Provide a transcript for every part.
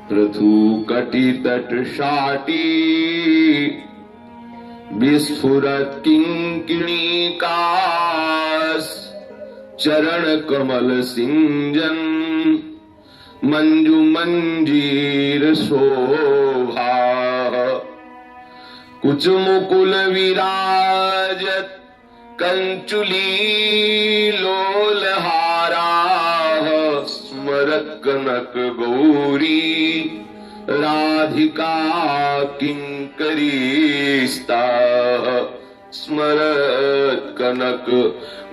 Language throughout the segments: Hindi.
पृथु कटि तट साटी विस्फुरत किंकिणीकास चरण कमल सिंजन मंजु मंजीर शोभा कुच मुकुल विराजत कंचुली लोलहारा स्मरत कनक गौरी राधिका किंकरीस्ता स्मरत कनक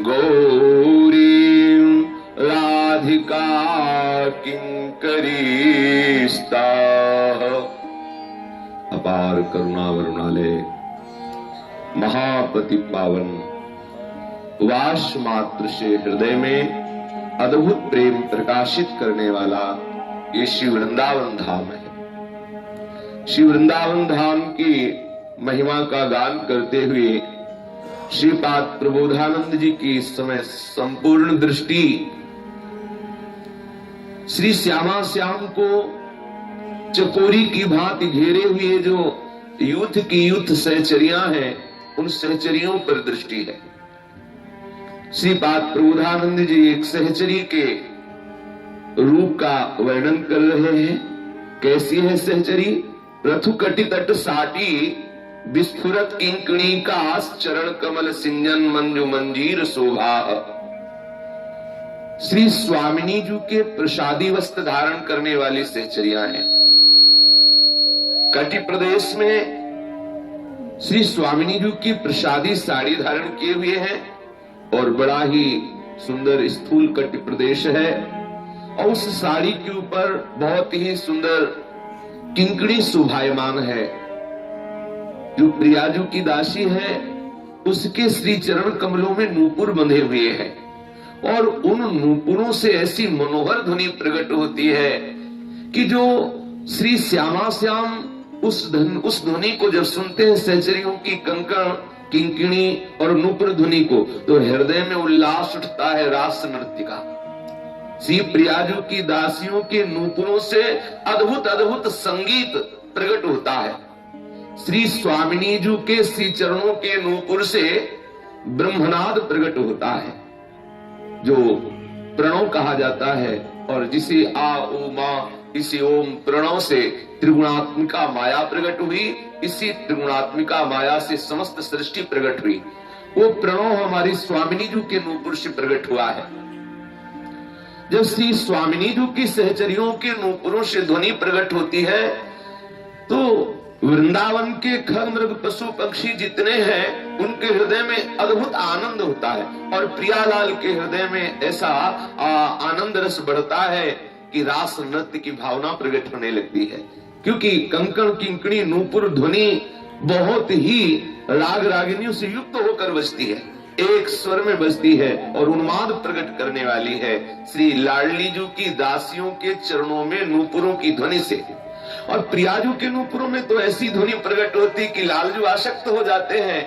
गौरी राधिका किंकरीस्ता। अपार करुणा वरुणालय महापति पावन वास मात्र से हृदय में अद्भुत प्रेम प्रकाशित करने वाला ये श्री वृंदावन धाम है। श्री वृंदावन धाम की महिमा का गान करते हुए श्रीपाद प्रबोधानंद जी की इस समय संपूर्ण दृष्टि श्री श्यामा श्याम को चकोरी की भांति घेरे हुए जो यूथ की यूथ सहचरियां हैं उन सहचरियों पर दृष्टि है। श्रीपाद प्रबोधानंद जी एक सहचरी के रूप का वर्णन कर रहे हैं। कैसी है सहचरी? पृथु कटि तट साटी विस्फुरत किंकिणीकास चरण कमल सिंजन मंजु मंजीर शोभा। श्री स्वामिनी जी के प्रसादी वस्त्र धारण करने वाली सहचरियां हैं। कटि प्रदेश में श्री स्वामिनी जी की प्रसादी साड़ी धारण किए हुए हैं और बड़ा ही सुंदर स्थूल कटि प्रदेश है और उस साड़ी के ऊपर बहुत ही सुंदर किंकड़ी शोभायमान है। जो प्रियाजू की दासी है उसके श्री चरण कमलों में नूपुर बंधे हुए हैं और उन नूपुरों से ऐसी मनोहर ध्वनि प्रकट होती है कि जो श्री श्यामा श्याम उस ध्वनि को जब सुनते हैं सहचरियों की कंकण किंकिणी और नूपुर ध्वनि को तो हृदय में उल्लास उठता है रास नृत्य का। श्री प्रियाजू की दासियों के नूपुरों से अद्भुत अद्भुत संगीत प्रकट होता है। श्री स्वामिनी जी के श्री चरणों के नूपुर से ब्रह्मनाद प्रकट होता है जो प्रणव कहा जाता है और जिसे आ ओ मा इसी ओम प्रणव से त्रिगुणात्मिका माया प्रकट हुई। इसी त्रिगुणात्मिका माया से समस्त सृष्टि प्रकट हुई। वो प्रणव हमारी स्वामिनी जी के नूपुर से प्रकट हुआ है। जब श्री स्वामिनी जी की सहचरियों के नूपुरों से ध्वनि प्रकट होती है तो वृंदावन के खग मृग पशु पक्षी जितने हैं उनके हृदय में अद्भुत आनंद होता है और प्रियालाल के हृदय में ऐसा आनंद रस बढ़ता है कि रास नृत्य की भावना प्रकट होने लगती है। क्योंकि कंकण किंकणी नूपुर ध्वनि बहुत ही राग रागिनियों से युक्त होकर बजती है, एक स्वर में बजती है और उन्माद प्रकट करने वाली है। श्री लाडली जी की दासियों के चरणों में नूपुरों की ध्वनि से और प्रियाजू के नूपुरों में तो ऐसी ध्वनि प्रकट होती कि लालजू आसक्त हो जाते हैं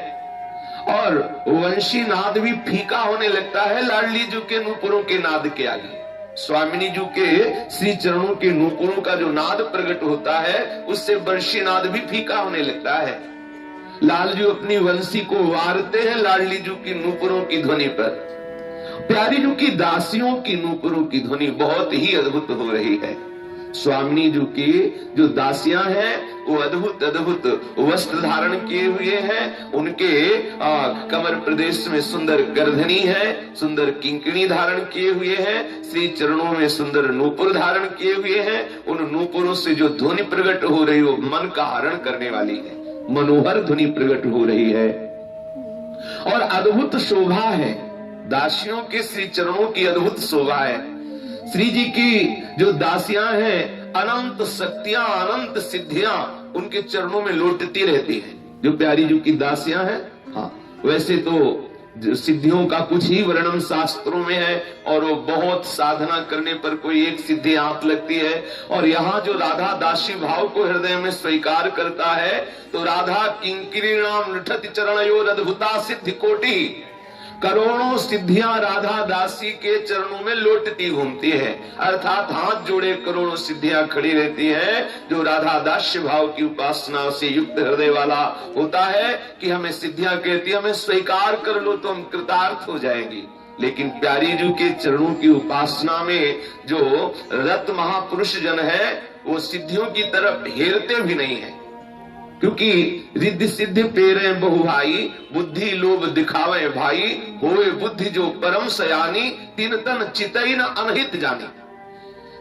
और वंशी नाद भी फीका होने लगता है लाडली जी के नूपुरों के नाद के आगे। स्वामिनी जी के श्री चरणों के नूपुरों का जो नाद प्रकट होता है उससे वंशी नाद भी फीका होने लगता है। लालजू अपनी वंशी को वारते हैं लाडली जी की नूपुरों की ध्वनि पर। प्यारी जी की दासियों की नूपुरों की ध्वनि बहुत ही अद्भुत हो रही है। स्वामिनी जी की जो दासियां हैं वो अद्भुत अद्भुत वस्त्र धारण किए हुए हैं। उनके कमर प्रदेश में सुंदर गर्दनी है, सुंदर किंकिणी धारण किए हुए हैं, श्री चरणों में सुंदर नूपुर धारण किए हुए हैं। उन नूपुरों से जो ध्वनि प्रकट हो रही हो मन का हरण करने वाली है, मनोहर ध्वनि प्रकट हो रही है और अद्भुत शोभा है। दासियों के श्री चरणों की अद्भुत शोभा है। श्री जी की जो दासियां हैं अनंत शक्तियां अनंत सिद्धियां उनके चरणों में लौटती रहती हैं। जो प्यारी जी की दासियां हैं, हाँ वैसे तो सिद्धियों का कुछ ही वर्णन शास्त्रों में है और वो बहुत साधना करने पर कोई एक सिद्धि आंख लगती है। और यहाँ जो राधा दासी भाव को हृदय में स्वीकार करता है तो राधा किंकिणी नाम लुठति चरणयोर अद्भुता सिद्धि कोटि। करोड़ों सिद्धियां राधा दासी के चरणों में लौटती घूमती हैं, अर्थात हाथ जोड़े करोड़ों सिद्धियां खड़ी रहती हैं। जो राधा दास्य भाव की उपासना से युक्त हृदय वाला होता है कि हमें सिद्धियां कहती है, हमें स्वीकार कर लो तो हम कृतार्थ हो जाएंगे। लेकिन प्यारी जी के चरणों की उपासना में जो रत महापुरुष जन है वो सिद्धियों की तरफ हेरते भी नहीं है, क्योंकि रिद्धि सिद्धि पेरे बहु भाई, बुद्धि लोभ दिखावे भाई, होए बुद्धि जो परम सयानी, तीन तन चितई न अनहित जानी।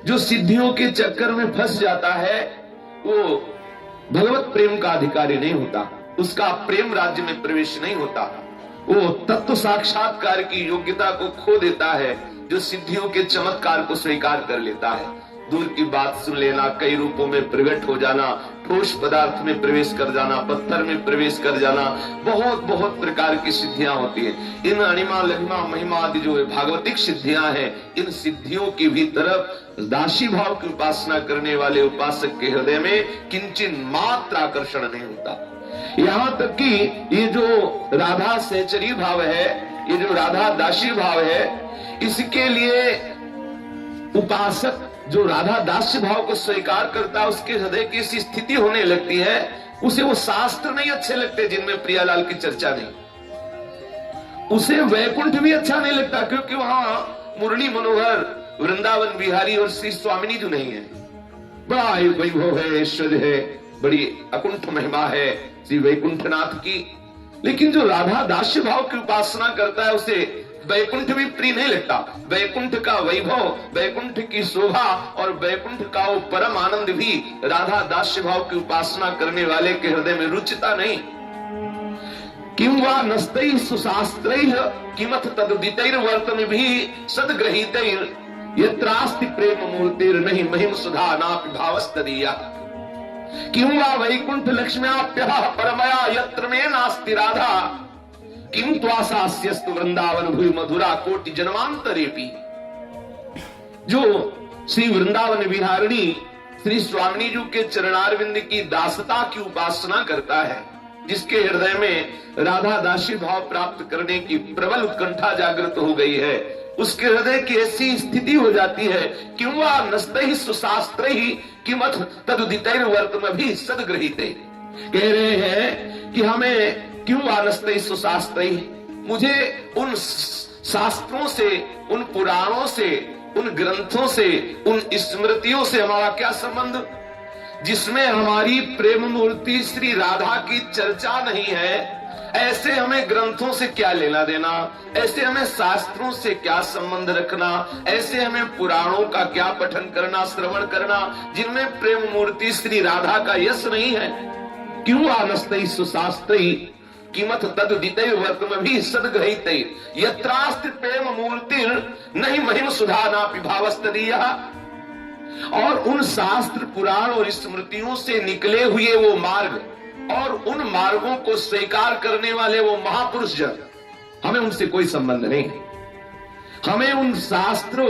जो सिद्धियों के चक्कर में फंस जाता है वो भगवत प्रेम का अधिकारी नहीं होता, उसका प्रेम राज्य में प्रवेश नहीं होता, वो तत्व साक्षात्कार की योग्यता को खो देता है। जो सिद्धियों के चमत्कार को स्वीकार कर लेता है, दूर की बात सुन लेना, कई रूपों में प्रकट हो जाना, ठोस पदार्थ में प्रवेश कर जाना, पत्थर में प्रवेश कर जाना, बहुत बहुत प्रकार की सिद्धियां होती हैं। इन अणिमा लघिमा महिमा आदि जो भागवतिक सिद्धियां हैं, इन सिद्धियों की भी तरफ दासी भाव की उपासना करने वाले उपासक के हृदय में किंचित मात्र आकर्षण नहीं होता। यहां तक कि ये जो राधा सहचरी भाव है, ये जो राधा दासी भाव है, इसके लिए उपासक जो राधा दास्य भाव को स्वीकार करता है, उसके हृदय की ऐसी स्थिति होने लगती है, उसे वो शास्त्र नहीं अच्छे लगते जिनमें प्रियालाल की चर्चा नहीं, उसे वैकुंठ भी अच्छा नहीं लगता, क्योंकि वहां मुरली मनोहर वृंदावन बिहारी और श्री स्वामिनी जो नहीं है। बड़ा वैभव है, ऐश्वर्य है, बड़ी अकुंठ महिमा है श्री वैकुंठनाथ की। लेकिन जो राधा दास्य भाव की उपासना करता है उसे वैकुंठ भी प्रिय नहीं लगता। वैकुंठ का वैभव, वैकुंठ की शोभा और वैकुंठ का वो परम आनंद भी राधा दास्य भाव की उपासना करने वाले के हृदय में रुचिता नहीं। किं वा नस्तैः सुशास्त्रैः किमथ तदुदितैर्वर्तमिभिः सद्ग्रहीतैर् यत्रास्ति प्रेम मूर्तिर्नहि महिम सुधा नापि भावस्तदीयः। किं वा वैकुंठ लक्ष्म्याप्यः परमया यत्र मे नास्ति राधा, किं त्वासास्यस्तु वृंदावन भूमि मधुरा कोटि जन्मांतरेपि। जो श्री वृंदावन विहारिणी श्री स्वामिनी जी के चरणारविंद की दासता की उपासना करता है, जिसके हृदय में राधा दासी भाव प्राप्त करने की प्रबल उत्कंठा जागृत हो गई है, उसके हृदय की ऐसी स्थिति हो जाती है कि वह नस्तैः सुशास्त्रैः किमथ तदुदितैर्वर्तमभिः सद्ग्रहीतैः। कह रहे हैं कि हमें क्यों आनस्ते सुशास्त्र, मुझे उन शास्त्रों से, उन पुराणों से, उन ग्रंथों से, उन स्मृतियों से हमारा क्या संबंध, जिसमें हमारी प्रेम मूर्ति श्री राधा की चर्चा नहीं है। ऐसे हमें ग्रंथों से क्या लेना देना, ऐसे हमें शास्त्रों से क्या संबंध रखना, ऐसे हमें पुराणों का क्या पठन करना, श्रवण करना, जिनमें प्रेम मूर्ति श्री राधा का यश नहीं है। क्यों आनस्ते सुशास्त्री किमथ तदुदितैर्वर्तमभिः सद्ग्रहीतैर् यत्रास्ति प्रेम मूर्तिर् नहि महिम सुधा नापि भावस्तदीयः। और उन शास्त्र पुराण और स्मृतियों से निकले हुए वो मार्ग और उन मार्गों को स्वीकार करने वाले वो महापुरुष जन, हमें उनसे कोई संबंध नहीं। हमें उन शास्त्र,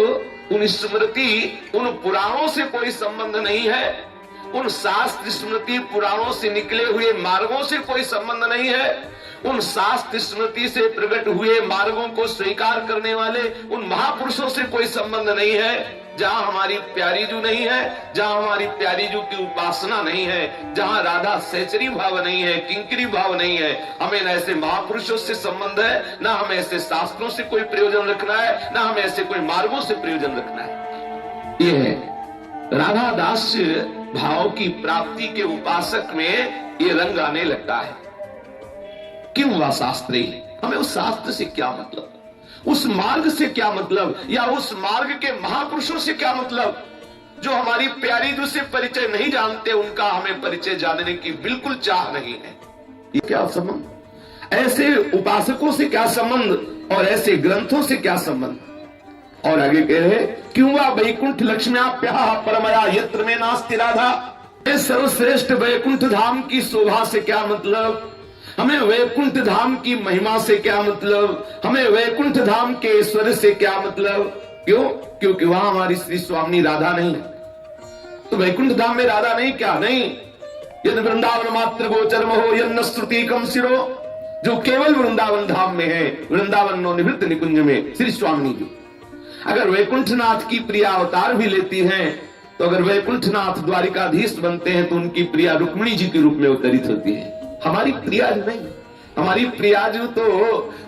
उन स्मृति, उन पुराणों से कोई संबंध नहीं है। उन शास्त्र स्मृति पुराणों से निकले हुए मार्गों से कोई संबंध नहीं है। उन शास्त्र स्मृति से प्रकट हुए मार्गों को स्वीकार करने वाले उन महापुरुषों से कोई संबंध नहीं है। जहां हमारी प्यारी जू नहीं है, जहां हमारी प्यारी जू की उपासना नहीं है, जहां राधा सहचरी भाव नहीं है, किंकरी भाव नहीं है, हमें न ऐसे महापुरुषों से संबंध है, ना हमें ऐसे शास्त्रों से कोई प्रयोजन रखना है, ना हमें ऐसे कोई मार्गों से प्रयोजन रखना है। ये है राधा दास भाव की प्राप्ति के उपासक में ये रंग आने लगता है। क्यों वह शास्त्री, हमें उस शास्त्र से क्या मतलब, उस मार्ग से क्या मतलब, या उस मार्ग के महापुरुषों से क्या मतलब। जो हमारी प्यारी जो से परिचय नहीं जानते, उनका हमें परिचय जानने की बिल्कुल चाह नहीं है। ये क्या संबंध, ऐसे उपासकों से क्या संबंध और ऐसे ग्रंथों से क्या संबंध। और आगे कह रहे, क्यों वा वैकुंठ लक्ष्म्याप्यः परमया यत्र मे नास्ति राधा। सर्वश्रेष्ठ वैकुंठ धाम की शोभा से क्या मतलब, हमें वैकुंठ धाम की महिमा से क्या मतलब, हमें वैकुंठ धाम के ऐश्वर्य से क्या मतलब। क्यों? क्योंकि वहां हमारी श्री स्वामिनी राधा नहीं है। तो वैकुंठ धाम में राधा नहीं, क्या नहीं। यदि वृंदावन मात्र गोचरम हो यन्न श्रुति कम सिरो, जो केवल वृंदावन धाम में है, वृंदावन नवनिवृत्त निकुंज में श्री स्वामिनी जी। अगर वैकुंठनाथ की प्रिया अवतार भी लेती हैं, तो अगर वैकुंठनाथ द्वारिकाधीश बनते हैं तो उनकी प्रिया रुक्मिणी जी के रूप में अवतरित होती है। हमारी प्रिया नहीं, हमारी प्रिया जो तो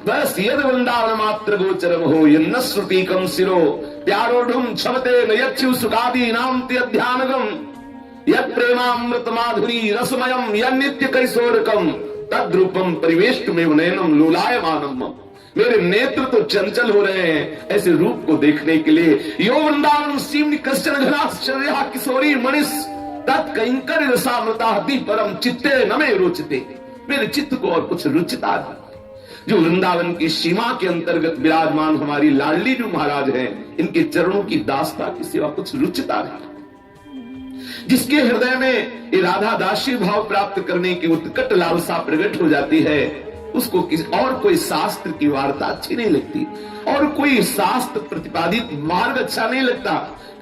बस यद वृंदावन मात्र गोचरम हो यन्न श्रुतिकम सिरो प्यारोढ़ुम क्षमते नयच्यु सुखादि नाम त्यध्यानगम यद प्रेमामृत माधुरी रसमयम यन्नित्य कैशोरकम तद्रूपम परिवेष्ट में नयनम लोलायमानम। मेरे नेत्र तो चंचल हो रहे हैं ऐसे रूप को देखने के लिए। यो वृंदावन सीमनि कश्चन घनाश्चर्या किशोरी मणिस तत्कंकर रसामृता परम चित्ते न में रोचते। मेरे चित्त को और कुछ रुचता नहीं। जो वृंदावन की सीमा के अंतर्गत विराजमान हमारी लाडली जो महाराज हैं, इनके चरणों की दास्ता की सिवा कुछ रुचता नहीं। जिसके हृदय में ये राधा दासी भाव प्राप्त करने की उत्कट लालसा प्रकट हो जाती है, उसको और कोई शास्त्र की वार्ता अच्छी नहीं लगती, और कोई शास्त्र प्रतिपादित मार्ग अच्छा नहीं लगता,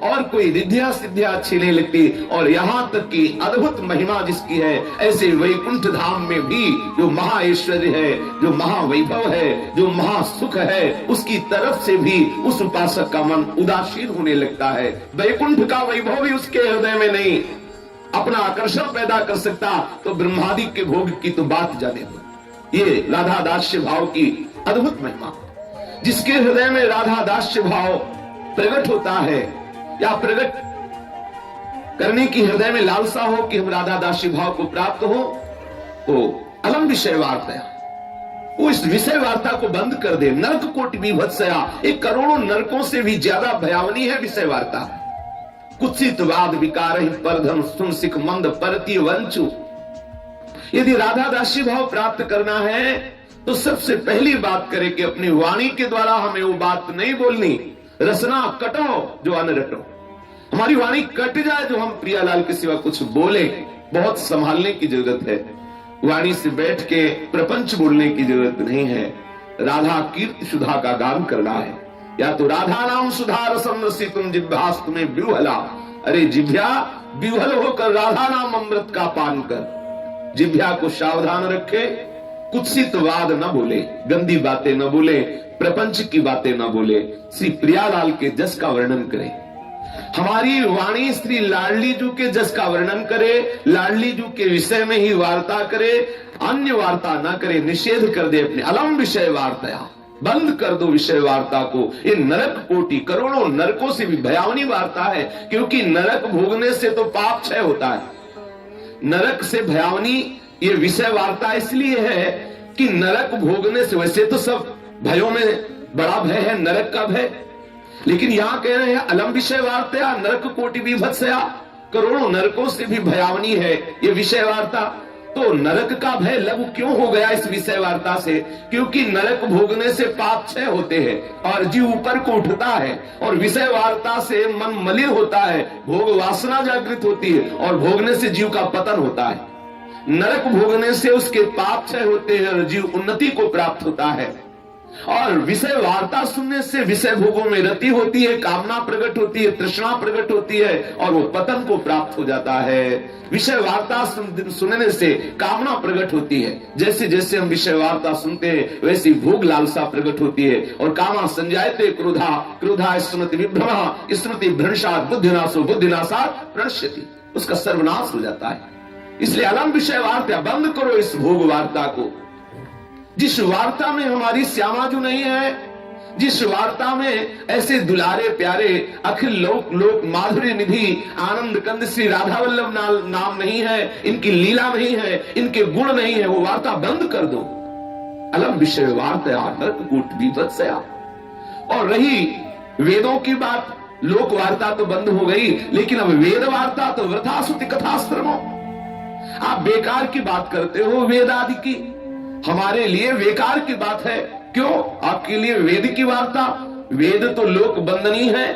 और कोई रिद्धिया सिद्धिया अच्छी नहीं लगती। और यहां तक कि अद्भुत महिमा जिसकी है, ऐसे वैकुंठ धाम में भी जो महाऐश्वर्य है, जो महावैभव है, जो महासुख है, उसकी तरफ से भी उस उपासक का मन उदासीन होने लगता है। वैकुंठ का वैभव भी उसके हृदय में नहीं अपना आकर्षण पैदा कर सकता, तो ब्रह्मादि के भोग की तो बात जाने दो। ये राधा दास्य भाव की अद्भुत महिमा। जिसके हृदय में राधा दास्य भाव प्रकट होता है, या प्रकट करने की हृदय में लालसा हो कि हम राधा दासी भाव को प्राप्त हो, तो अलम विषय वार्ता, वो इस विषय वार्ता को बंद कर दे। नरक कोटि विभत्सया, एक करोड़ों नरकों से भी ज्यादा भयावनी है विषय वार्ता। कुत्सित वाद विकार परधम सुन सिख मंद परती वंचु। यदि राधा दासी भाव प्राप्त करना है तो सबसे पहली बात करें कि अपनी वाणी के द्वारा हमें वो बात नहीं बोलनी, रसना कटो जो अन रटो। हमारी वाणी कट जाए जो हम प्रियालाल के सिवा कुछ बोले, बहुत संभालने की जरूरत है। वाणी से बैठ के प्रपंच बोलने की जरूरत नहीं है। राधा कीर्ति सुधा का गान करना है, या तो राधा नाम सुधा रसम रसी तुम जिह्वास्त में ब्यूहला। अरे जिह्वा ब्यूहल होकर राधा नाम अमृत का पान कर। जिह्वा को सावधान रखे, कुत्सित वाद न बोले, गंदी बातें न बोले, प्रपंच की बातें न बोले, श्री प्रियालाल के जस का वर्णन करे। हमारी वाणी श्री लाडली जू के जस का वर्णन करे, लाडली जू के विषय में ही वार्ता करे, अन्य वार्ता न करे, निषेध कर दे अपने। अलम विषय वार्ता, बंद कर दो विषय वार्ता को। ये नरक कोटि करोड़ों नरकों से भी भयावनी वार्ता है, क्योंकि नरक भोगने से तो पाप क्षय होता है। नरक से भयावनी ये विषय वार्ता इसलिए है कि नरक भोगने से, वैसे तो सब भयों में बड़ा भय है नरक का भय, लेकिन यहां कह रहे हैं अलम विषय वार्ता नरक कोटि विभत्सया, करोड़ों नरकों से भी भयावनी है ये विषय वार्ता। तो नरक का भय लघु क्यों हो गया इस विषय वार्ता से? क्योंकि नरक भोगने से पाप क्षय होते हैं और जीव ऊपर को उठता है, और विषय वार्ता से मन मलिन होता है, भोग वासना जागृत होती है, और भोगने से जीव का पतन होता है। नरक भोगने से उसके पाप क्षय होते हैं और जीव उन्नति को प्राप्त होता है। और विषय वार्ता सुनने से विषय भोगों में रति होती है, कामना प्रकट होती है, तृष्णा प्रकट होती है, और वो पतन को प्राप्त हो जाता है। विषय वार्ता सुनने से कामना प्रकट होती है, जैसे जैसे हम विषय वार्ता सुनते हैं वैसी भोग लालसा प्रकट होती है। और कामा संजायते क्रोधा, क्रोधा स्मृति विभ्रमा, स्मृति भ्रंशात् बुद्धिनाशो, बुद्धिनाशात् प्रणश्यति, उसका सर्वनाश हो जाता है। इसलिए अलम विषय वार्ता, बंद करो इस भोग वार्ता को। जिस वार्ता में हमारी श्यामाजू नहीं है, जिस वार्ता में ऐसे दुलारे प्यारे अखिल लोक लोक माधुर्य निधि आनंद कंद श्री राधा वल्लभ नाम नहीं है, इनकी लीला नहीं है, इनके गुण नहीं है, वो वार्ता बंद कर दो। अलम विषय वार्ता नरक कूट विभत्सया। और रही वेदों की बात, लोक वार्ता तो बंद हो गई, लेकिन अब वेद वार्ता तो वृथा सुति कथाश्रमो। आप बेकार की बात करते हो वेद आदि की, हमारे लिए बेकार की बात है। क्यों? आपके लिए वेद की वार्ता? वेद तो लोक बंदनी है,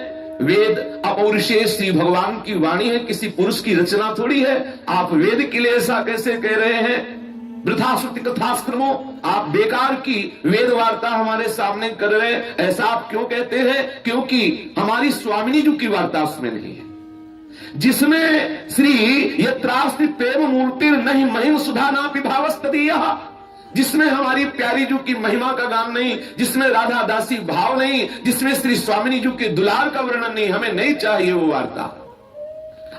वेद अपौरुषेय श्री भगवान की वाणी है, किसी पुरुष की रचना थोड़ी है। आप वेद के लिए ऐसा कैसे कह रहे हैं? वृथा श्रुति कथाश्रमो, आप बेकार की वेद वार्ता हमारे सामने कर रहे हैं, ऐसा आप क्यों कहते हैं? क्योंकि हमारी स्वामिनी जी की वार्ता उसमें नहीं है, जिसमें श्री यत्रास्ति प्रेम मूर्ति नहीं महिम सुधा ना पिभावस्तदीयः, जिसमें हमारी प्यारी जी की महिमा का गान नहीं, जिसमें राधा दासी भाव नहीं, जिसमें श्री स्वामिनी जी के दुलार का वर्णन नहीं, हमें नहीं चाहिए वो वार्ता।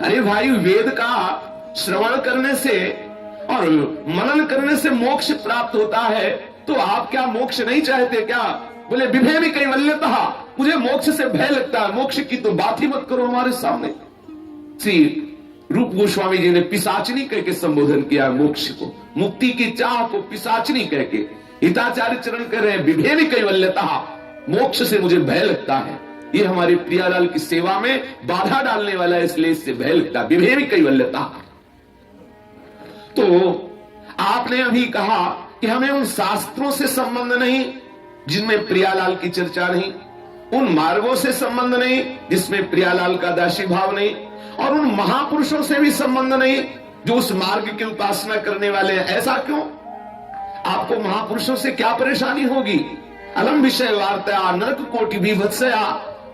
अरे भाई, वेद का श्रवण करने से और मनन करने से मोक्ष प्राप्त होता है, तो आप क्या मोक्ष नहीं चाहते क्या? बोले विभेमी कैवल्यतः, मुझे मोक्ष से भय लगता है, मोक्ष की तो बात ही मत करो हमारे सामने। श्री रूप गोस्वामी जी ने पिशाचनी कह के संबोधन किया मोक्ष को, मुक्ति की चाह को पिशाचनी कह के। हिताचार्य चरण कह रहे हैं विभेमी कैवल्यतः, मोक्ष से मुझे भय लगता है। ये हमारे प्रियालाल की सेवा में बाधा डालने वाला है, इसलिए इससे भय लगता है, विभेमी कैवल्यतः। तो आपने अभी कहा कि हमें उन शास्त्रों से संबंध नहीं जिनमें प्रियालाल की चर्चा नहीं, उन मार्गों से संबंध नहीं जिसमें प्रियालाल का दासी भाव नहीं, और उन महापुरुषों से भी संबंध नहीं जो उस मार्ग की उपासना करने वाले हैं। ऐसा क्यों? आपको महापुरुषों से क्या परेशानी होगी? अलम विषय वार्ता नरक कोटि विभत्सया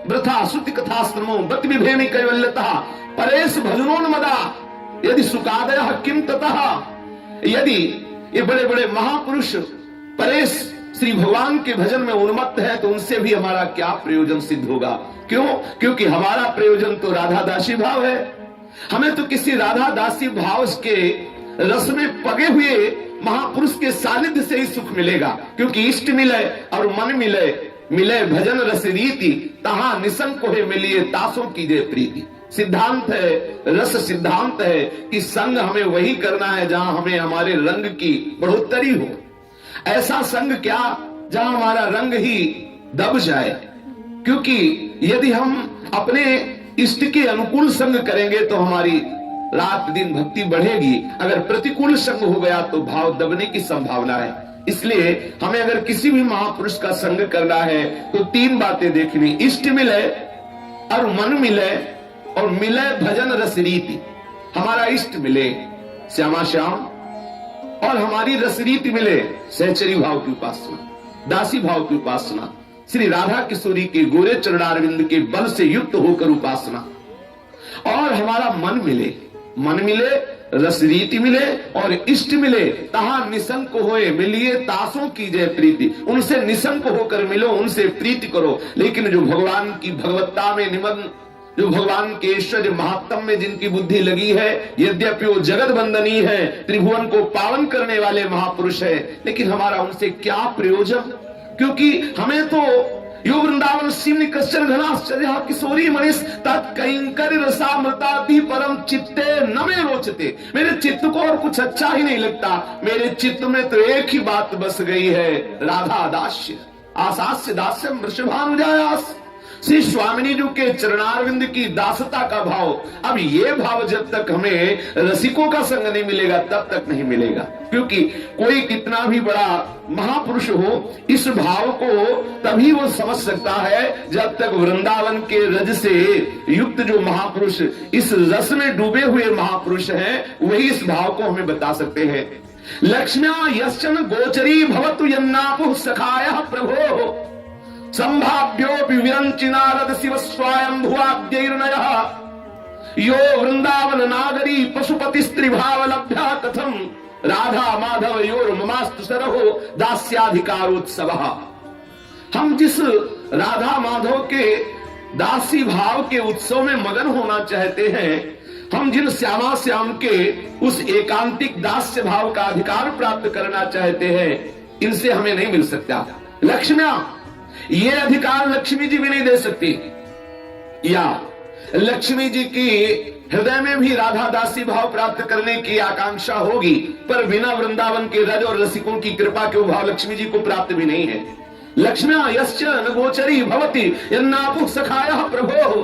वृथा श्रुति कथा श्रमो बत विभेमी कैवल्यतः परेश भजनोन्मदा यदि सुकादयः किम ततः। यदि ये बड़े बड़े महापुरुष परेश श्री भगवान के भजन में उन्मत्त है, तो उनसे भी हमारा क्या प्रयोजन सिद्ध होगा? क्यों? क्योंकि हमारा प्रयोजन तो राधा दासी भाव है। हमें तो किसी राधा दासी भाव के रस में पगे हुए महापुरुष के सानिध्य से ही सुख मिलेगा, क्योंकि इष्ट मिले और मन मिले, मिले भजन रस रीति तहां निसंक होए मिलिए तासों कीजिए प्रीति। सिद्धांत है, रस सिद्धांत है कि संग हमें वही करना है जहां हमें हमारे रंग की बढ़ोतरी हो। ऐसा संग क्या जहां हमारा रंग ही दब जाए, क्योंकि यदि हम अपने इष्ट के अनुकूल संग करेंगे तो हमारी रात दिन भक्ति बढ़ेगी। अगर प्रतिकूल संग हो गया तो भाव दबने की संभावना है। इसलिए हमें अगर किसी भी महापुरुष का संग करना है तो तीन बातें देखनी, इष्ट मिले और मन मिले और मिले भजन रस रीति। हमारा इष्ट मिले श्यामा श्याम और हमारी रस रीति मिले सहचरी भाव की उपासना, दासी भाव की उपासना, श्री राधा किशोरी के गोरे चरणारविंद के बल से युक्त होकर उपासना, और हमारा मन मिले, मन मिले रस रीति मिले और इष्ट मिले तहां निसंक होए मिलिए तासों की जय प्रीति। उनसे निसंक होकर मिलो, उनसे प्रीति करो। लेकिन जो भगवान की भगवत्ता में निमग्न, जो भगवान के ऐश्वर्य महात्म में जिनकी बुद्धि लगी है, यद्यपि वो जगत बंदनी है, त्रिभुवन को पावन करने वाले महापुरुष है, लेकिन हमारा उनसे क्या प्रयोजन? क्योंकि हमें तो यो वृंदावन शिवनि कश्चन घनाश्चर्य किशोरी मनीष तत्कैंकर रसामृताति परम चित्ते न में रोचते। मेरे चित्त को और कुछ अच्छा ही नहीं लगता, मेरे चित्त में तो एक ही बात बस गई है, राधा दास्य आसास्य दास्यम वृषभानुजायास। श्री स्वामिनी जी के चरणारविंद की दासता का भाव, अब ये भाव जब तक हमें रसिकों का संग नहीं मिलेगा तब तक नहीं मिलेगा। क्योंकि कोई कितना भी बड़ा महापुरुष हो, इस भाव को तभी वो समझ सकता है जब तक वृंदावन के रज से युक्त जो महापुरुष, इस रस में डूबे हुए महापुरुष हैं, वही इस भाव को हमें बता सकते हैं। लक्ष्म्या यश्चन गोचरी भवतु यन्नापुः सखायः प्रभो संभाव्योऽपि विरंचिनारद शिव स्वायंभुवाद्यैर्नयः यो वृंदावन नागरी पशुपति स्त्रीभाव लभ्या कथम राधा माधव योर ममास्तु सरहो दास्याधिकारोत्सव। हम जिस राधा माधव के दासी भाव के उत्सव में मगन होना चाहते हैं, हम जिन श्यामा श्याम के उस एकांतिक दास्य भाव का अधिकार प्राप्त करना चाहते हैं, इनसे हमें नहीं मिल सकता। लक्ष्म्या, ये अधिकार लक्ष्मी जी भी नहीं दे सकती, या लक्ष्मी जी की हृदय में भी राधा दासी भाव प्राप्त करने की आकांक्षा होगी, पर बिना वृंदावन के रज और रसिकों की कृपा के वो भाव लक्ष्मी जी को प्राप्त भी नहीं है। लक्ष्म्या यश्च न गोचरी भवति यन्नापुः सखायः प्रभो।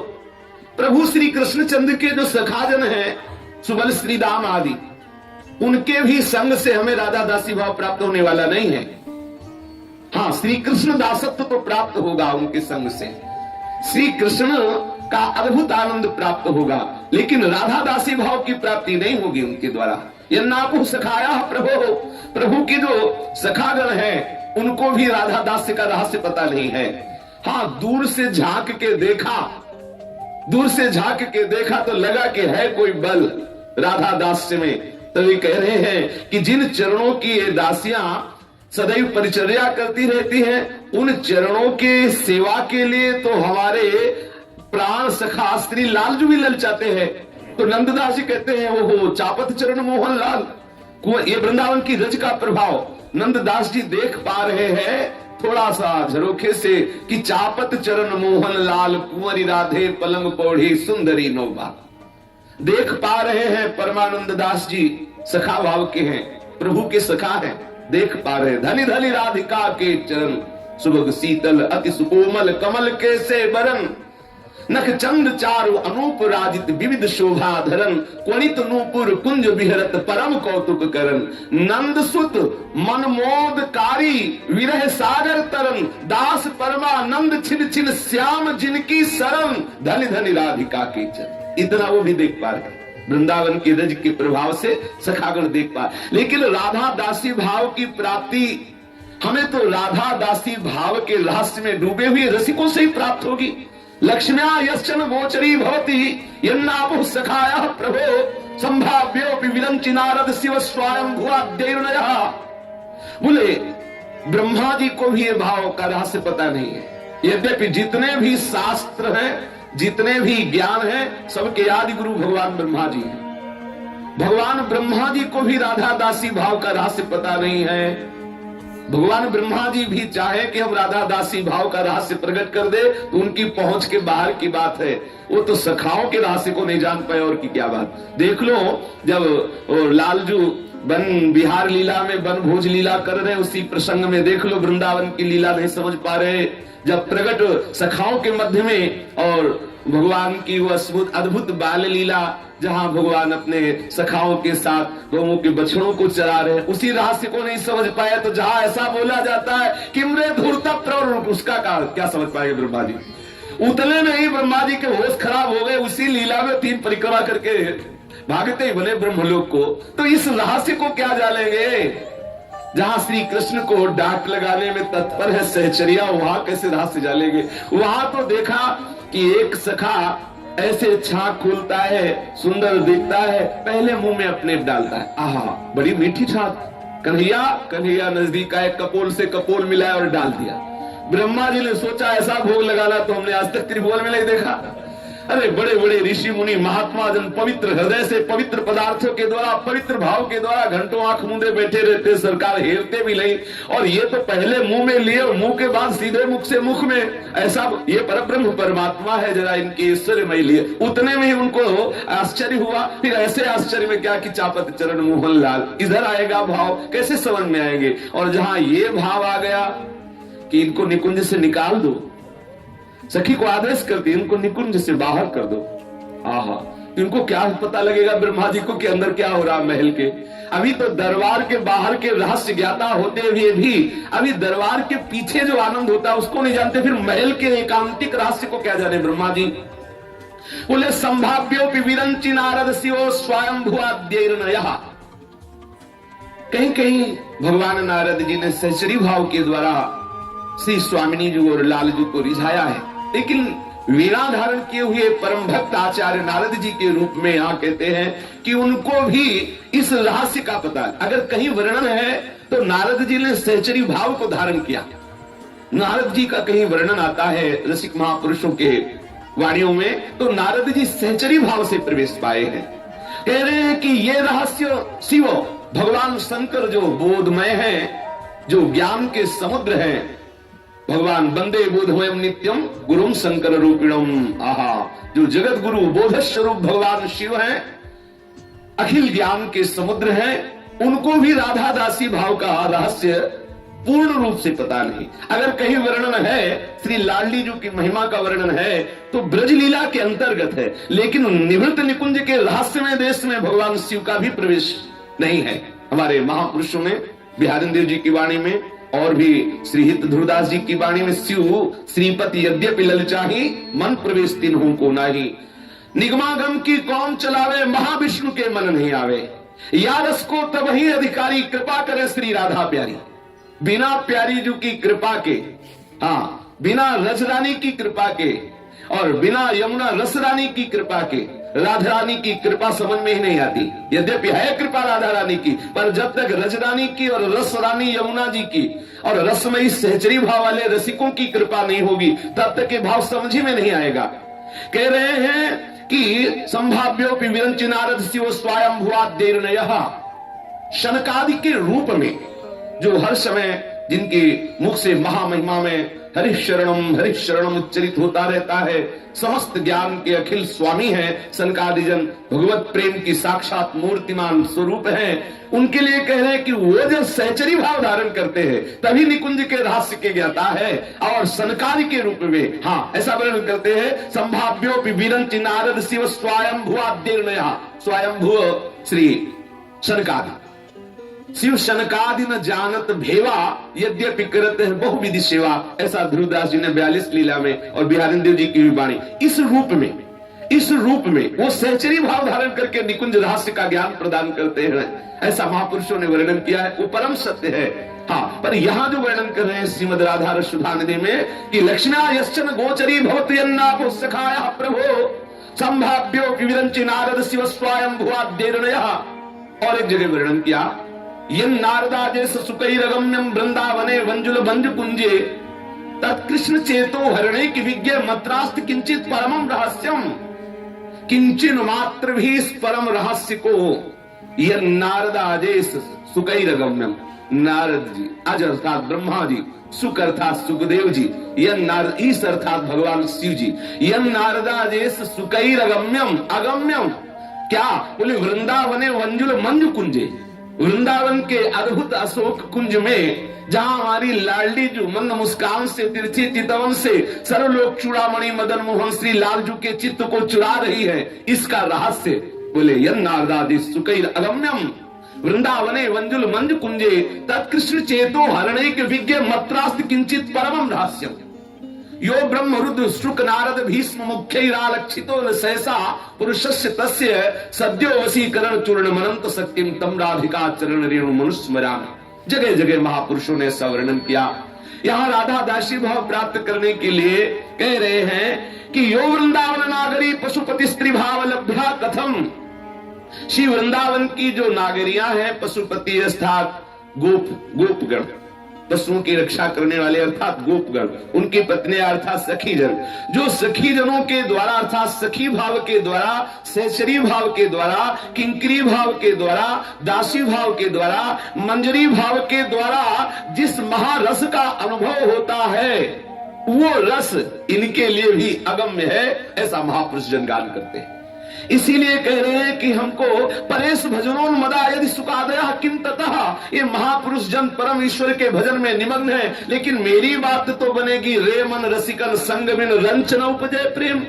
प्रभु श्री कृष्णचंद्र के जो सखाजन हैं, सुबल श्री दाम आदि, उनके भी संग से हमें राधा दासी भाव प्राप्त होने वाला नहीं है। हाँ, श्री कृष्ण दासत्व तो प्राप्त होगा उनके संग से, श्री कृष्ण का अद्भुत आनंद प्राप्त होगा, लेकिन राधा दासी भाव की प्राप्ति नहीं होगी उनके द्वारा। यन्नापुः सखायः प्रभो, प्रभु की जो सखागण है उनको भी राधा दास्य का रहस्य पता नहीं है। हाँ, दूर से झांक के देखा, दूर से झांक के देखा तो लगा कि है कोई बल राधा दास्य में। तो ये कह रहे हैं कि जिन चरणों की ये दासियां सदैव परिचर्या करती रहती हैं। उन चरणों के सेवा के लिए तो हमारे प्राण सखा श्री लालजू भी ललचाते हैं। तो नंददास जी कहते हैं वो चापत चरण मोहन लाल, ये वृंदावन की रज का प्रभाव नंददास जी देख पा रहे हैं थोड़ा सा झरोखे से कि चापत चरण मोहन लाल कुंवरी राधे पलंग पौड़ी सुंदरी नोबा। देख पा रहे हैं परमानंद दास जी सखा भाव के हैं, प्रभु के सखा हैं, देख पा रहे हैं धनी धनी राधिका के चरण सुभग शीतल अति सुकोमल कमल के से बरन नख चंद चारु अनूप राजित विविध शोभा धरन क्वणित नूपुर कुंज विहरत परम कौतुक करन नंद सुत मनमोदकारी विरह सागर तरन दास परमानंद छिन छिन श्याम जिनकी शरण धनि धनि राधिका के चरण। इतना वो भी देख पा रहे वृंदावन के रज के प्रभाव से सखागण देख पा। लेकिन राधा दासी भाव की प्राप्ति हमें तो राधा दासी भाव के रहस्य में डूबे हुए रसिकों से ही प्राप्त होगी। लक्ष्म्या यश्चन गोचरी भवति यन्नाभुः सखायः प्रभो संभाव्योऽपि विरंचि नारद शिव स्वयं भुवाद्यैर्नयः। बोले ब्रह्मा जी को भी ये भाव का रहस्य पता नहीं है। यद्यपि जितने भी शास्त्र हैं, जितने भी ज्ञान है, सबके आदि गुरु भगवान ब्रह्मा जी हैं। भगवान ब्रह्मा जी को भी राधा दासी भाव का रहस्य पता नहीं है। भगवान ब्रह्मा जी भी चाहे कि हम राधा दासी भाव का रहस्य प्रकट कर दे तो उनकी पहुंच के बाहर की बात है। वो तो सखाओं के रहस्य को नहीं जान पाए और की क्या बात। देख लो जब लालजू वन विहार लीला में वन भोज लीला कर रहे, उसी प्रसंग में देख लो वृंदावन की लीला नहीं समझ पा रहे। जब प्रकट सखाओं के मध्य में और भगवान की वो अद्भुत बाल लीला जहां भगवान अपने सखाओं के साथ गौओं के बछड़ों को चरा रहे हैं, उसी रहस्य को नहीं समझ पाया। तो जहां ऐसा बोला जाता है कि मृे धूर्ता प्रवृत्त, उसका क्या समझ पाएंगे ब्रह्मा जी। उतने में ही ब्रह्मा जी के होश खराब हो गए। उसी लीला में 3 परिक्रमा करके भागते ही बने ब्रह्मलोक को। तो इस रहस्य को क्या जानेंगे। जहां श्री कृष्ण को डांट लगाने में तत्पर है सहचरिया, वहां कैसे रहस्य जानेंगे। वहां तो देखा कि एक सखा ऐसे छाक खोलता है, सुंदर दिखता है, पहले मुंह में अपने डालता है, आहा बड़ी मीठी छाक। कन्हैया कन्हैया नजदीक आए, कपोल से कपोल मिलाया और डाल दिया। ब्रह्मा जी ने सोचा ऐसा भोग लगाना तो हमने आज तक त्रिभुवन में नहीं देखा। अरे बड़े बड़े ऋषि मुनि महात्मा जन पवित्र हृदय से पवित्र पदार्थों के द्वारा पवित्र भाव के द्वारा घंटों आंख मूंदे बैठे रहते, सरकार हेरते भी नहीं। और ये तो पहले मुंह में लिए और मुंह के बाद सीधे मुख से मुख में, ऐसा ये परब्रह्म परमात्मा है, जरा इनके ऐश्वर्यमय लिए। उतने में ही उनको आश्चर्य हुआ। फिर ऐसे आश्चर्य में क्या कि चापत चरण मोहन लाल, इधर आएगा भाव, कैसे समझ में आएंगे। और जहां ये भाव आ गया कि इनको निकुंज से निकाल दो, सखी को आदेश कर दी इनको निकुंज से बाहर कर दो। आहा, इनको क्या पता लगेगा ब्रह्मा जी को कि अंदर क्या हो रहा महल के। अभी तो दरबार के बाहर के रहस्य ज्ञाता होते हुए भी अभी दरबार के पीछे जो आनंद होता है उसको नहीं जानते, फिर महल के एकांतिक रहस्य को क्या जाने ब्रह्मा जी। बोले संभाव्योपि विरंचि नारद शिवो स्वयं भुवाद्यैर्नयः। कहीं कहीं भगवान नारद जी ने सहचरी भाव के द्वारा श्री स्वामिनी जी और लालजू को रिझाया है। लेकिन वीणा धारण किए हुए परम भक्त आचार्य नारद जी के रूप में यहाँ कहते हैं कि उनको भी इस रहस्य का पता है। अगर कहीं वर्णन है तो नारद जी ने सहचरी भाव को धारण किया। नारद जी का कहीं वर्णन आता है रसिक महापुरुषों के वाणियों में, तो नारद जी सहचरी भाव से प्रवेश पाए हैं। कह रहे हैं कि ये रहस्य शिव भगवान शंकर जो बोधमय है, जो ज्ञान के समुद्र हैं, भगवान वंदे बोधमयम नित्यम गुरुम शंकर रूपिणम। आहा, जो जगत गुरु बोध स्वरूप भगवान शिव हैं, अखिल ज्ञान के समुद्र हैं, उनको भी राधा दासी भाव का रहस्य पूर्ण रूप से पता नहीं। अगर कहीं वर्णन है, श्री लाडली जी की महिमा का वर्णन है तो ब्रजलीला के अंतर्गत है, लेकिन निवृत्त निकुंज के रहस्यमय देश में भगवान शिव का भी प्रवेश नहीं है। हमारे महापुरुषों में बिहारिंद्र जी की वाणी में और भी श्री हित ध्रुवदास जी की वाणी में शिव श्रीपति यद्यपि ललचाही मन प्रवेश तिन्हों को नाही। निगमागम की कौन चलावे महाविष्णु के मन नहीं आवे। या रस को तब ही अधिकारी कृपा करे श्री राधा प्यारी। बिना प्यारी जी की कृपा के, हाँ बिना रजरानी की कृपा के और बिना यमुना रसरानी की कृपा के राधा रानी की कृपा समझ में ही नहीं आती। यद्यपि है कृपा राधा रानी की, पर जब तक रज रानी की और रस रानी यमुना जी की और रसमयी सहचरी भाव वाले रसिकों की कृपा नहीं होगी, तब तक ये भाव समझ ही में नहीं आएगा। कह रहे हैं कि संभाव्योपि विरंचि नारद शिव स्वयं भुआद्देर्णयः, शनकादि के रूप में जो हर समय जिनके मुख से महामहिमा में हरिः शरणम उच्चरित होता रहता है, समस्त ज्ञान के अखिल स्वामी हैं सनकादिजन, भगवत प्रेम की साक्षात मूर्तिमान स्वरूप हैं। उनके लिए कह रहे हैं कि वो जब सहचरी भाव धारण करते हैं तभी निकुंज के रहस्य के ज्ञाता है, और सनकादि के रूप में हाँ ऐसा वर्णन करते हैं। संभाव्योपि विरंचि नारद शिव स्वयंभुआद्देर्णयः, स्वयंभू श्री सनकादि शिव शनकादि न जानत भेवा यद्यपि करत है बहुविधि सेवा, ऐसा ध्रुवदास जी ने 42 लीला में और बिहारी देव जी की भी वाणी। इस रूप में वो सहचरी भाव धारण करके निकुंज रहस्य का ज्ञान प्रदान करते हैं, ऐसा महापुरुषों ने वर्णन किया है। वो परम सत्य है। हाँ, पर यहाँ जो वर्णन कर रहे हैं श्रीमद राधा रसुधानिधि में कि लक्ष्म्या यश्चन गोचरी भवति अन्नापो सखाया प्रभो संभाव्यो विरंचि नारद शिव स्वयं भुआद्देर्णयः। और एक जगह वर्णन किया यन् नारदाजेश सुकैरगम्यं वृंदावने वंजुल भंज कुंजे तत्कृष्ण चेतो हरणे की विज्ञ मत्रास्त किंचित परमं रहस्यम, किंचिन मात्र भी इस परम रहस्य को यन् नारदाजेश सुकैरगम्यम, नारद जी अज अर्थात ब्रह्मा जी, सुक अर्थात सुखदेव जी, यन् नारद ईश अर्थात भगवान शिव जी, यन् नारदाजेश सुकैरगम्यम, अगम्यम क्या बोले वृंदावने वंजुल मंज कुंजे, वृंदावन के अद्भुत अशोक कुंज में जहां हमारी लाडली जो मंद मुस्कान से तिरछी चितवन से सर्वलोक चूड़ामणि मदन मोहन श्री लालजू के चित्त को चुरा रही है, इसका रहस्य बोले यन् नारदादि सुकैर अगम्यम वृंदावने वंजुल मंज कुंजे तत्कृष्ण चेतो हरणे के विज्ञ मत्रास्त किंचित परमं रहस्यम यो ब्रह्म रुद्र शुक नारद भीष्म मुख्यैरालक्षितो न सहसा पुरुषस्य तस्य सद्यो वशीकरण चूर्ण मनंत सत्यम तम राधिका चरण रेणु मनुस्मरामि। जगह जगह महापुरुषों ने ऐसा वर्णन किया। यहाँ राधा दासी भाव प्राप्त करने के लिए कह रहे हैं कि यो वृंदावन नागरी पशुपति स्त्री भाव लभ्या कथम, श्री वृंदावन की जो नागरियां हैं पशुपति अर्थात गोपगण, पशुओं की रक्षा करने वाले अर्थात गोपगण, उनकी पत्नियां अर्थात सखी जन, जो सखी जनों के द्वारा अर्थात सखी भाव के द्वारा, सहचरी भाव के द्वारा, किंकरी भाव के द्वारा, दासी भाव के द्वारा, मंजरी भाव के द्वारा जिस महारस का अनुभव होता है वो रस इनके लिए भी अगम्य है, ऐसा महापुरुष जन गान करते हैं। इसीलिए कह रहे हैं कि हमको परेश भजनोन्मदा यदि सुखादया किम ततः, ये महापुरुष जन परम ईश्वर के भजन में निमग्न है, लेकिन मेरी बात तो बनेगी रे मन रसिकन संग बिन रंच न उपजय प्रेम।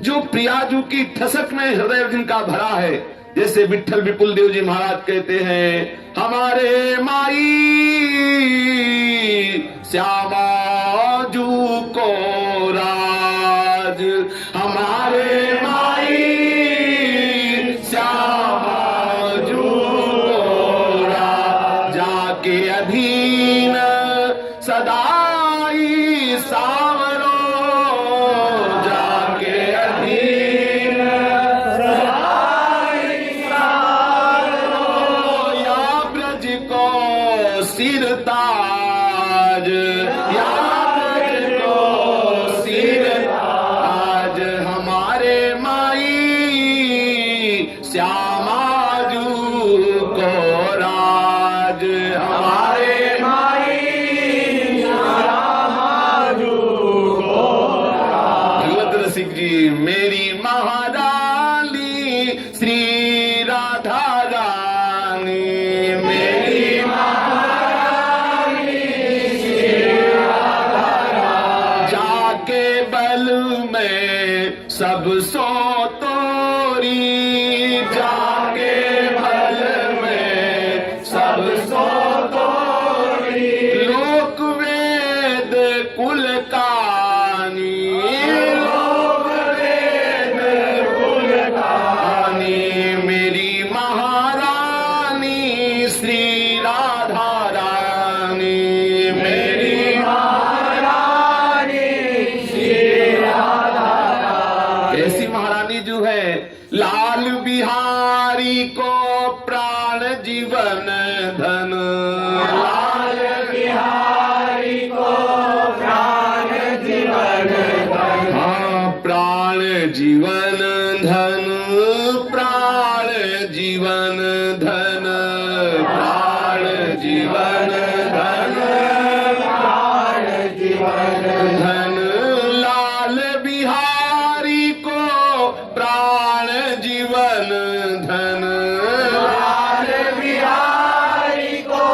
जो प्रियाजू की ठसक में हृदय जिनका भरा है, जैसे विठल विपुल देव जी महाराज कहते हैं हमारे माई श्यामाजू को राज, हमारे माई श्यामाजू को राज, जाके अधीन सदाई सावरो, जाके अधीन सदाई सावरो, या ब्रज को सिरताज, या ज्ञानी जो है, लाल बिहारी को प्राण जीवन धन, लाल बिहारी को प्राण जीवन धन, हाँ प्राण जीवन धन, प्राण जीवन धन, प्राण जीवन धन, प्राण जीवन धन, लाल बिहारी को प्राण जीवन धन, लाल बिहारी को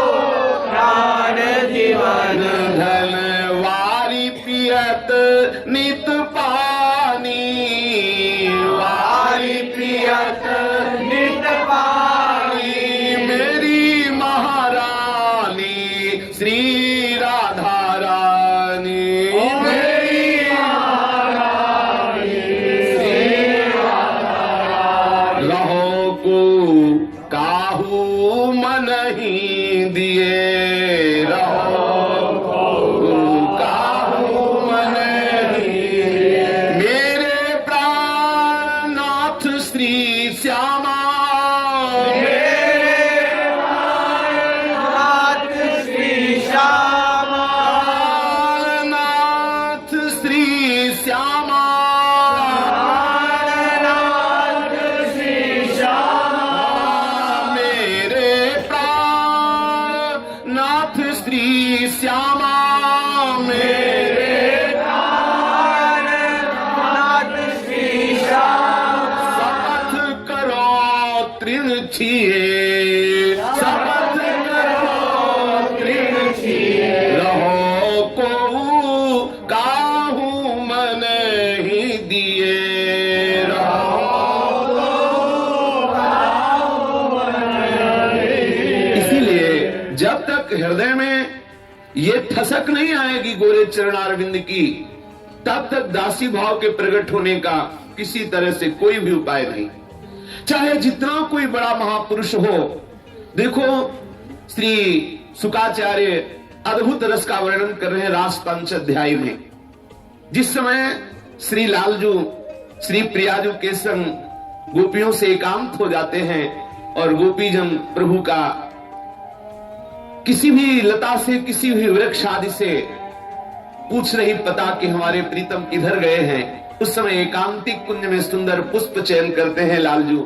प्राण जीवन धन, वारी पियत नित पानी, वारी पियत नित पानी, मेरी महारानी श्री राधा रानी, मेरी महारानी श्री राधा रानी, रहो को काहू मन ही दिए, रहो को काहू मन ही दिए, मेरे प्राणनाथ श्री श्यामा, नाथ श्री श्यामा, नाथ श्री श्यामा, नाथ श्री श्यामा, मेरे प्राण नाथ श्री श्यामा, मेरे प्राण नाथ श्री श्यामा, शपथ करो तृण छिए, शपथ करो तृण छिए, रहो को काहू मन ही दिए, रहो इसीलिए जब तक हृदय में ये ठसक नहीं आएगी गोरे चरणारविंद की, तब तक दासी भाव के प्रकट होने का किसी तरह से कोई भी उपाय नहीं, चाहे जितना कोई बड़ा महापुरुष हो। देखो श्री शुकाचार्य अद्भुत रस का वर्णन कर रहे हैं रास पंच अध्याय में। जिस समय श्री लालजू श्री प्रियाजू के संग गोपियों से एकांत हो जाते हैं और गोपीजन प्रभु का किसी भी लता से किसी भी वृक्ष आदि से पूछ रही पता कि हमारे प्रीतम किधर गए हैं, उस समय एकांतिक कुंज में सुंदर पुष्प चयन करते हैं लालजू,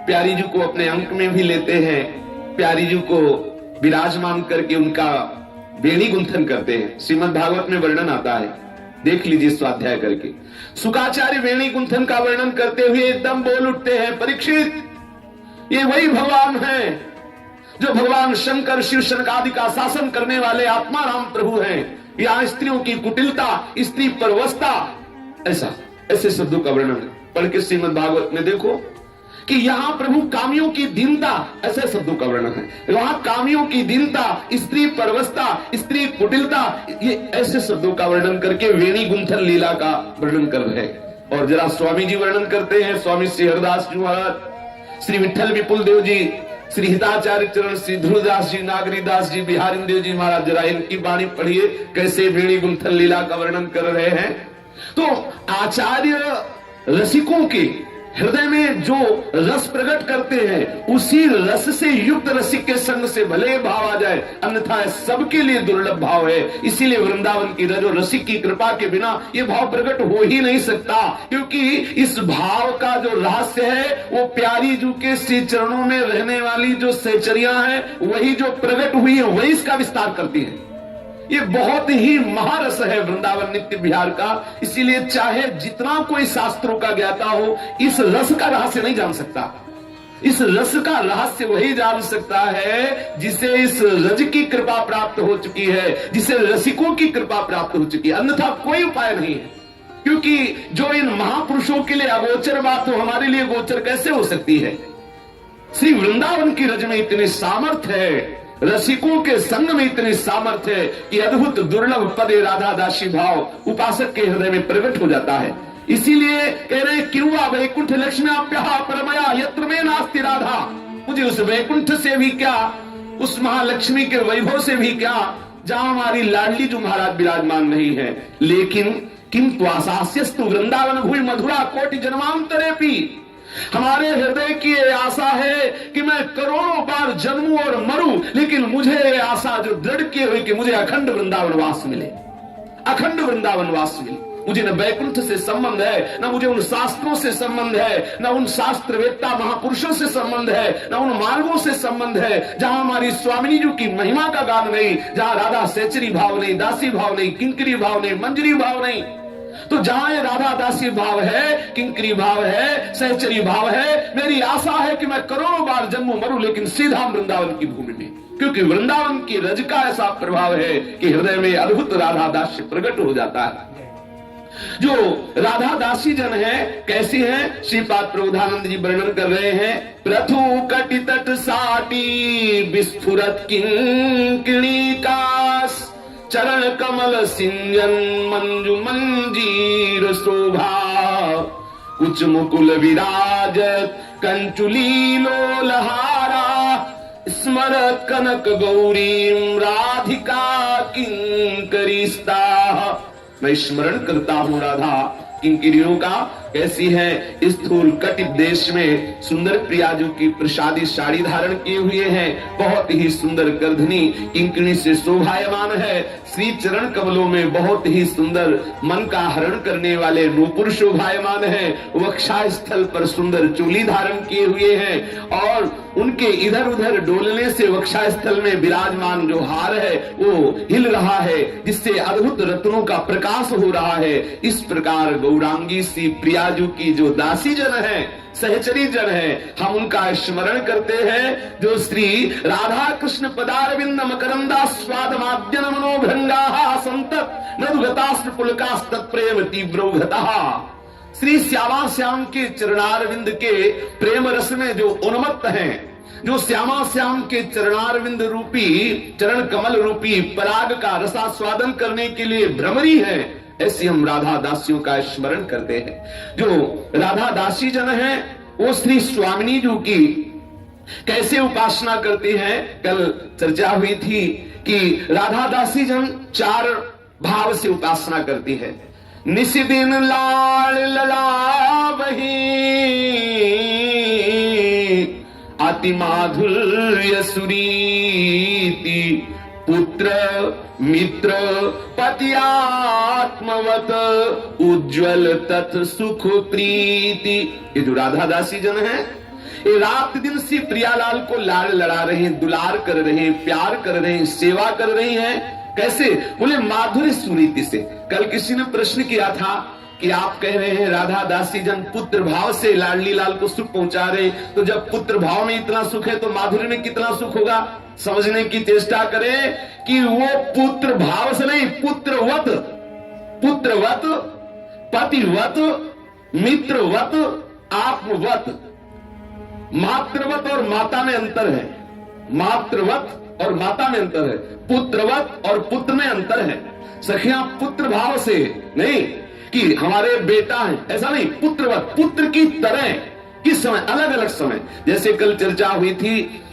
प्यारी जी को अपने अंक में भी लेते हैं, प्यारी जी को विराजमान करके उनका वेणी गुंथन करते हैं। श्रीमद् भागवत में वर्णन आता है, देख लीजिए स्वाध्याय करके। शुकाचार्य वेणी गुंथन का वर्णन करते हुए एकदम बोल उठते हैं, परीक्षित ये वही भगवान है जो भगवान शंकर शिव शनकादि का शासन करने वाले आत्मा राम प्रभु हैं। यहाँ स्त्रियों की कुटिलता, स्त्री परवस्ता, ऐसे शब्दों का वर्णन पढ़ के श्रीमद् भागवत में देखो कि यहाँ प्रभु कामियों की दीनता, ऐसे शब्दों का वर्णन है। वहां कामियों की दीनता, स्त्री परवस्ता, स्त्री कुटिलता, ये ऐसे शब्दों का वर्णन करके वेणी गुंथन लीला का वर्णन कर रहे हैं। और जरा स्वामी जी वर्णन करते हैं, स्वामी श्री हरदास जी महाराज, श्री विठल विपुल देव जी, श्री हिताचार्य चरण, श्री ध्रुवदास जी, नागरीदास जी, बिहारी देव जी महाराज, जरा इनकी वाणी पढ़िए कैसे वेणी गुंथन लीला का वर्णन कर रहे हैं। तो आचार्य रसिकों के हृदय में जो रस प्रकट करते हैं, उसी रस से युक्त रसिक के संग से भले भाव आ जाए, अन्यथा सबके लिए दुर्लभ भाव है। इसीलिए वृंदावन की रजो रसिक की कृपा के बिना ये भाव प्रकट हो ही नहीं सकता, क्योंकि इस भाव का जो रहस्य है वो प्यारी जू के श्री चरणों में रहने वाली जो सहचरियां हैं, वही जो प्रकट हुई है वही इसका विस्तार करती है। ये बहुत ही महारस है वृंदावन नित्य विहार का। इसीलिए चाहे जितना कोई शास्त्रों का ज्ञाता हो, इस रस का रहस्य नहीं जान सकता। इस रस का रहस्य वही जान सकता है जिसे इस रज की कृपा प्राप्त हो चुकी है, जिसे रसिकों की कृपा प्राप्त हो चुकी है, अन्यथा कोई उपाय नहीं है। क्योंकि जो इन महापुरुषों के लिए अगोचर बात तो हमारे लिए गोचर कैसे हो सकती है। श्री वृंदावन की रज में इतनी सामर्थ्य है, रसिकों के संग में इतनी सामर्थ्य है कि अद्भुत दुर्लभ पदे राधा दासी भाव उपासक के हृदय में प्रकट हो जाता है। इसीलिए कह रहे किरुआ वैकुंठ लक्ष्म्याप्यः परमया यत्र में नास्ति राधा, मुझे उस वैकुंठ से भी क्या, उस महालक्ष्मी के वैभव से भी क्या, जहां हमारी लाडली जो महाराज विराजमान नहीं है। लेकिन किंतु आशास्यस्तु वृंदावन भूमि मधुरा कोटि जन्मांतरेपि। हमारे हृदय की ये आशा है कि मैं करोड़ों बार जन्मूं और मरूं, लेकिन मुझे ये आशा जो दृढ़ की हुई कि मुझे अखंड वृंदावन वास मिले, अखंड वृंदावन वास मिले। मुझे न वैकुंठ से संबंध है, न मुझे उन शास्त्रों से संबंध है, न उन शास्त्रवेत्ता महापुरुषों से संबंध है, न उन मार्गों से संबंध है जहां हमारी स्वामिनी जी की महिमा का गान नहीं, जहां राधा सहचरी भाव नहीं, दासी भाव नहीं, किंकरी भाव नहीं, मंजरी भाव नहीं। तो जहां ये राधा दासी भाव है, किंकरी भाव है, सहचरी भाव है, मेरी आशा है कि मैं करोड़ों बार जन्मों मरूं, लेकिन सीधा वृंदावन की भूमि में, क्योंकि वृंदावन की रज का ऐसा प्रभाव है कि हृदय में अद्भुत राधा दास्य प्रकट हो जाता है। जो राधा दासी जन है कैसी है, श्रीपाद प्रबोधानंद जी वर्णन कर रहे हैं। प्रथु कटि तट साटी विस्फुरत किंकिणिकास, चरण कमल सिंजन मंजु मंजीर शोभा, कुच मुकुल विराजत कंचुली लोलहारा, स्मरत कनक गौरी राधिका किंकरिस्ता। मैं स्मरण करता हूं राधा किंकरियों का, कैसी है, स्थूल कटिप देश में सुंदर प्रियाजू की प्रसादी साड़ी धारण किए हुए हैं, बहुत ही सुंदर गर्दनी किंकरी से शोभायमान है, श्री चरण कमलों में बहुत ही सुंदर मन का हरण करने वाले नूपुर शोभायमान है, वक्षा स्थल पर सुंदर चोली धारण किए हुए हैं, और उनके इधर उधर डोलने से वक्षा स्थल में विराजमान जो हार है वो हिल रहा है, जिससे अद्भुत रत्नों का प्रकाश हो रहा है। इस प्रकार गौरांगी सी प्रियाजू की जो दासी जन है, सहचरी जन है, हम उनका स्मरण करते हैं, जो श्री राधा कृष्ण पदारविंद मकरंदा स्वाद माद्यन मनोभृंगा संतत मधुगतास्त्र पुलकास्त प्रेम तीव्रौघतः। श्री श्यामा श्याम के चरणारविंद के प्रेम रस में जो उन्मत्त हैं, जो श्यामा श्याम के चरणारविंद रूपी, चरण कमल रूपी पराग का रसास्वादन करने के लिए भ्रमरी है, ऐसी हम राधा दासियों का स्मरण करते हैं। जो राधा दासी जन है वो श्री स्वामिनी जी की कैसे उपासना करती हैं, कल चर्चा हुई थी कि राधा दासी जन 4 भाव से उपासना करती है। निशिदिन लाल ललावही, अति माधुर्य सुरीति, पुत्र मित्र पति आत्मवत, उज्ज्वल तत् सुख प्रीति। ये जो राधा दासी जन है, ये रात दिन से प्रियालाल को लाड़ लड़ा रहे हैं, दुलार कर रहे हैं, प्यार कर रहे हैं, सेवा कर रही हैं। कैसे? बोले माधुर्य सुरीति से। कल किसी ने प्रश्न किया था कि आप कह रहे हैं राधा दासी जन पुत्र भाव से लाडली लाल को सुख पहुंचा रहे, तो जब पुत्र भाव में इतना सुख है तो माधुर्य में कितना सुख होगा। समझने की चेष्टा करें कि वो पुत्र भाव से नहीं, पुत्रवत, पुत्रवत, पतिवत, मित्रवत, आत्मवत, मातृवत और माता में अंतर है। मातृवत और माता में अंतर है, पुत्रवत और पुत्र में अंतर है। सखियां पुत्र भाव से नहीं कि हमारे बेटा है, ऐसा नहीं, पुत्रवत, पुत्र की तरह। किस समय? अलग अलग समय। जैसे कल चर्चा हुई थी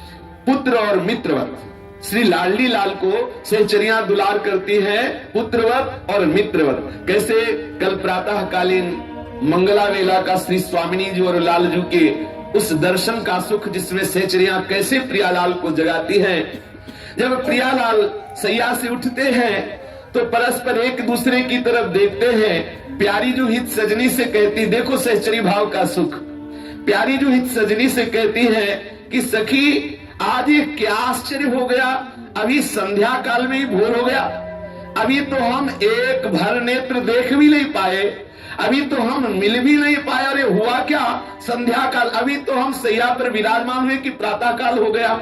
पुत्र और मित्रवत। श्री लाडली लाल को सहचरियां दुलार करती हैं, पुत्रवत और मित्रवत। कैसे? कल प्रातःकालीन मंगला वेला का श्री स्वामिनी जी और लालजू के उस दर्शन का सुख, जिसमें सहचरियां कैसे प्रियालाल को जगाती हैं। जब प्रियालाल सैया से उठते हैं तो परस्पर एक दूसरे की तरफ देखते हैं। प्यारी जो हित सजनी से कहती, देखो सहचरी भाव का सुख। प्यारी जो हित सजनी से कहती है कि सखी आज ये क्या आश्चर्य हो गया, अभी संध्या काल में ही भोर हो गया, अभी तो हम एक भर नेत्र देख भी नहीं पाए, अभी तो हम मिल भी नहीं पाए। अरे हुआ क्या? संध्या काल, अभी तो हम सैया पर विराजमान हुए कि प्रातः काल हो गया।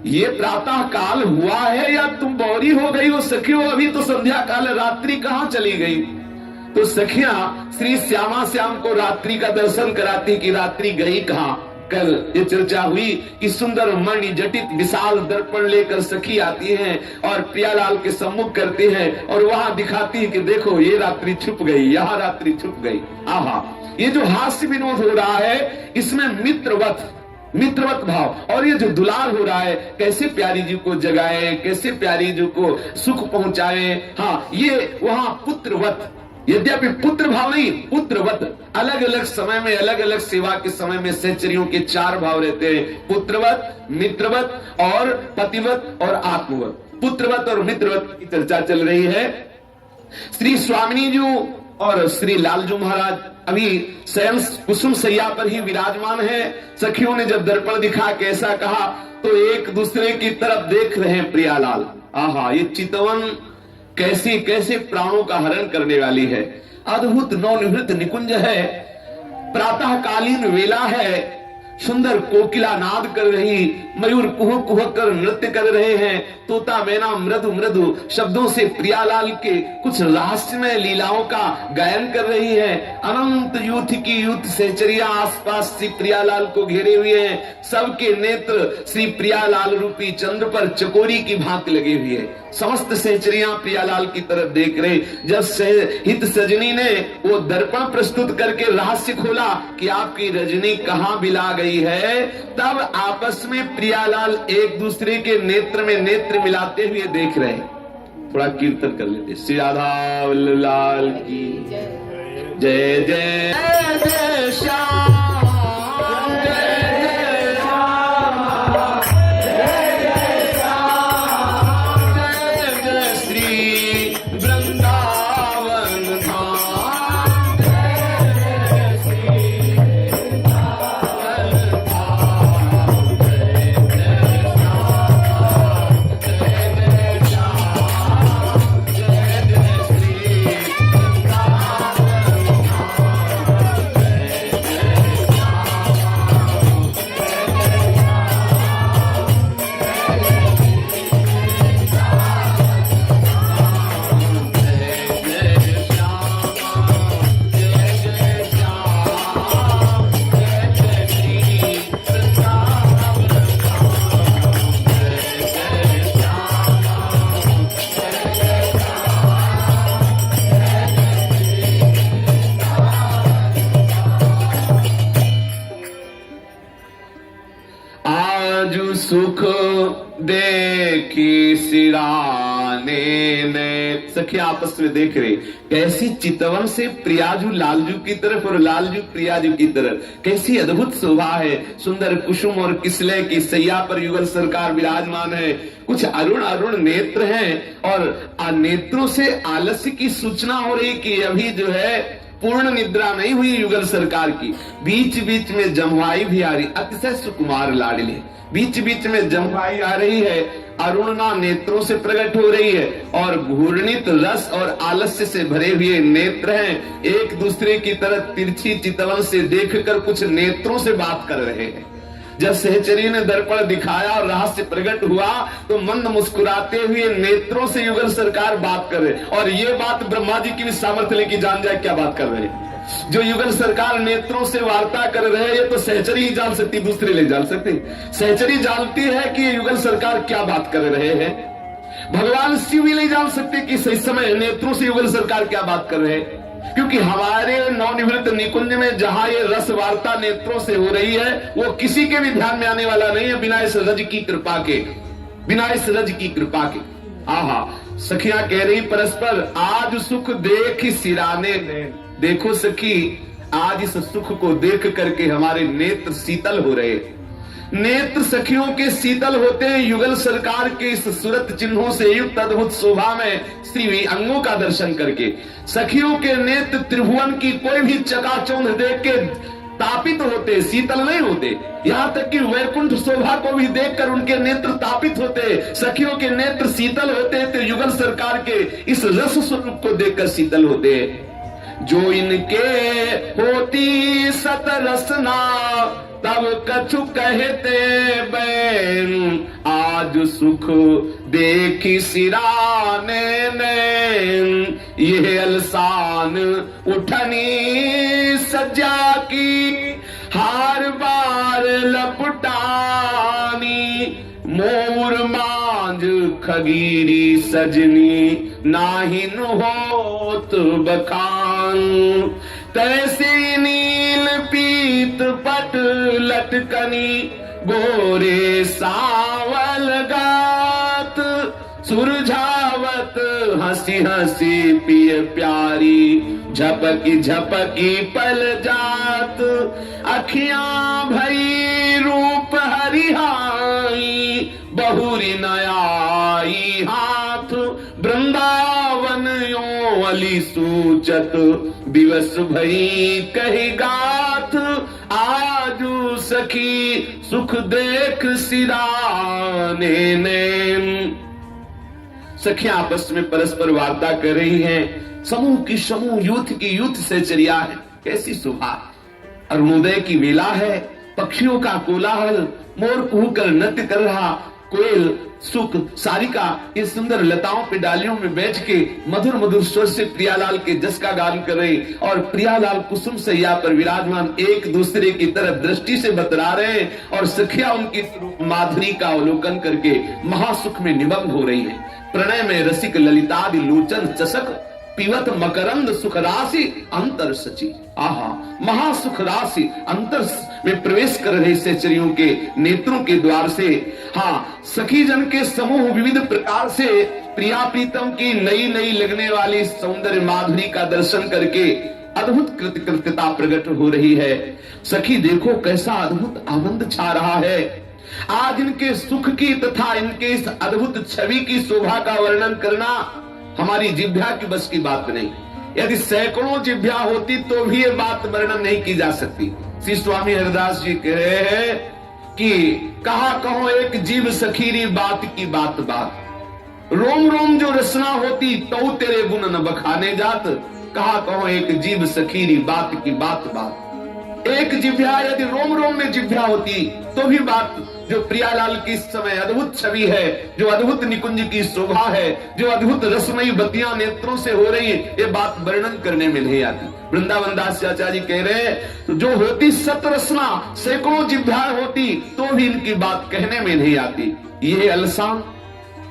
ये प्रातः काल हुआ है या तुम बौरी हो गई हो सखियों? अभी तो संध्या काल, रात्रि कहां चली गई? तो सखियां श्री श्यामा श्याम को रात्रि का दर्शन कराती कि रात्रि गई कहां। कल ये चर्चा हुई कि सुंदर मणि जटित विशाल दर्पण लेकर सखी आती हैं और प्रियालाल के सम्मुख करती हैं और वहां दिखाती है कि देखो ये रात्रि छुप गई, यहाँ रात्रि छुप गई। आहा, ये जो हास्य विनोद हो रहा है इसमें मित्रवत, मित्रवत भाव। और ये जो दुलार हो रहा है, कैसे प्यारी जी को जगाए, कैसे प्यारी जी को सुख पहुंचाए। हाँ, ये वहां पुत्रवत, यद्यपि पुत्र भाव नहीं, पुत्रवत, अलग अलग समय में, अलग अलग सेवा के समय में सहचरियों के 4 भाव रहते हैं, पुत्रवत, मित्रवत और पतिवत और आत्मवत। पुत्रवत और मित्रवत की चर्चा चल रही है। श्री स्वामिनी जी और श्री लालजू महाराज अभी स्वयं कुसुम सैया पर ही विराजमान है। सखियों ने जब दर्पण दिखा कैसा कहा तो एक दूसरे की तरफ देख रहे हैं प्रियालाल। आहा, ये चितवन कैसे कैसे प्राणों का हरण करने वाली है। अद्भुत नवनिवृत्त निकुंज है, प्रातःकालीन वेला है, सुंदर कोकिला नाद कर रही, मयूर कुह कुह कर नृत्य कर रहे हैं, तोता मैना मृदु मृदु शब्दों से प्रियालाल के कुछ रहस्यमय लीलाओं का गायन कर रही है। अनंत यूथ की यूथ सहचरियां आसपास श्री प्रियालाल को घेरे हुए हैं। सबके नेत्र श्री प्रियालाल रूपी चंद्र पर चकोरी की भांति लगे हुए हैं। समस्त सहचरियां प्रियालाल की तरफ देख रहे। जब हित सजनी ने वो दर्पण प्रस्तुत करके रहस्य खोला कि आपकी रजनी कहां बिला गई है, तब आपस में प्रियालाल एक दूसरे के नेत्र में नेत्र मिलाते हुए देख रहे। थोड़ा कीर्तन कर लेते। श्री राधा लाल की जय जय जय श्याम, सुख देखी सिराने ने। सखी आपस में देख रहे कैसी चितवन से प्रियाजू लालजू की तरफ और लालजू प्रियाजू की तरफ, कैसी अद्भुत शोभा है। सुंदर कुसुम और किसले की सैया पर युगल सरकार विराजमान है। कुछ अरुण अरुण नेत्र हैं और नेत्रों से आलस्य की सूचना हो रही कि अभी जो है पूर्ण निद्रा नहीं हुई युगल सरकार की। बीच बीच में जमुआई भी आ रही, अतिशय सुकुमार लाडली, बीच बीच में जमुआई आ रही है, अरुणना नेत्रों से प्रकट हो रही है और घूर्णित रस और आलस्य से भरे हुए नेत्र हैं। एक दूसरे की तरफ तिरछी चितवन से देखकर कुछ नेत्रों से बात कर रहे हैं। जब सहचरी ने दर्पण दिखाया और रहस्य प्रकट हुआ तो मंद मुस्कुराते हुए नेत्रों से युगल सरकार बात कर रहे। और ये बात ब्रह्मा जी की भी सामर्थ्य लेके जान जाए क्या बात कर रहे हैं। जो युगल सरकार नेत्रों से वार्ता कर रहे हैं, ये तो सहचरी ही जान सकती, दूसरे ले जान सकते। सहचरी जानती है कि युगल सरकार क्या बात कर रहे हैं। भगवान शिव भी नहीं जान सकते कि सही समय नेत्रों से युगल सरकार क्या बात कर रहे हैं, क्योंकि हमारे नवनिवृत्त निकुंज में जहां ये रस वार्ता नेत्रों से हो रही है वो किसी के भी ध्यान में आने वाला नहीं है बिना इस रज की कृपा के, बिना इस रज की कृपा के। आहा, सखियां कह रही परस्पर, आज सुख देख सिराने ने। देखो सखी, आज इस सुख को देख करके हमारे नेत्र शीतल हो रहे। नेत्र सखियों के शीतल होते हैं युगल सरकार के इस सूरत चिन्हों से युक्त अद्भुत शोभा में श्री अंगों का दर्शन करके। सखियों के नेत्र त्रिभुवन की कोई भी चकाचौंध देख के तापित होते, शीतल नहीं होते। यहाँ तक कि वैकुंठ शोभा को भी देखकर उनके नेत्र तापित होते। सखियों के नेत्र शीतल होते तो युगल सरकार के इस रस स्वरूप को देखकर शीतल होते। जो इनके होती सतरसना तब कछु कहते बैन, आज सुख देखी सिराने नैन। ये अलसान उठनी सज्जा की हार बार लपटानी, मोर मांझ खगीरी सजनी नाहिन होत बखान। तैसी नील पीत पट लटकनी गोरे सावल गात, सुरझावत हंसी हंसी पिय प्यारी, झपकी झपकी पल जात, अखियां भई रूप हरिहाई, बहुरी नयाई हाथ, वृंदावन यो अली सूचत, दिवस भई कही गाथ, आजू सखी सुख देख सिराने नैन। सखियां आपस में परस्पर वार्ता कर रही हैं। समूह की समूह, यूथ की यूथ से चर्या है। कैसी सुबह, अरुणोदय की वेला है, पक्षियों का कोलाहल, मोर कुहू कर नृत्य कर रहा, कोयल सुख सारिका ये सुंदर लताओं पे डालियों में बैठ के मधुर मधुर स्वर से प्रियालाल के जस का गान कर रहे, और प्रियालाल कुसुम सैया पर विराजमान एक दूसरे की तरफ दृष्टि से बतरा रहे, और सखिया उनकी माधुरी का अवलोकन करके महासुख में निमग्न हो रही है। प्रणय में रसिक ललितादि लोचन चषक, पीवत मकरंद सुख राशि अंतर सची। आहा, महासुख राशि अंतर में प्रवेश कर रहे सेचरियों के नेत्रों के द्वार से। हाँ, सखी जन के समूह विविध प्रकार से प्रिया प्रीतम की नई नई लगने वाली सौंदर्य माधुरी का दर्शन करके अद्भुत कृतकृत्यता प्रकट हो रही है। सखी देखो कैसा अद्भुत आनंद छा रहा है। आज इनके सुख की तथा इनके इस अद्भुत छवि की शोभा का वर्णन करना हमारी जिह्वा की बस की बात नहीं। यदि सैकड़ों जिह्वा होती तो भी ये बात वर्णन नहीं की जा सकती। श्री स्वामी हरिदास जी कह रहे हैं कि कहा कहो एक जीव सखीरी बात की बात बात, रोम रोम जो रसना होती तो तेरे गुण न बखाने जात, कहा कहो एक जीव सखीरी बात की बात बात। एक जिह्वा यदि रोम रोम में जिह्वा होती तो भी बात जो प्रियालाल की इस समय अद्भुत छवि है, जो अद्भुत निकुंज की शोभा है, जो अद्भुत रसमयी बत्तियां नेत्रों से हो रही है, ये बात वर्णन करने में नहीं आती। वृंदावन दास आचार्य कह रहे हैं तो जो होती सत रसना सैकड़ों जिह्वा होती तो भी इनकी बात कहने में नहीं आती। ये अलसान,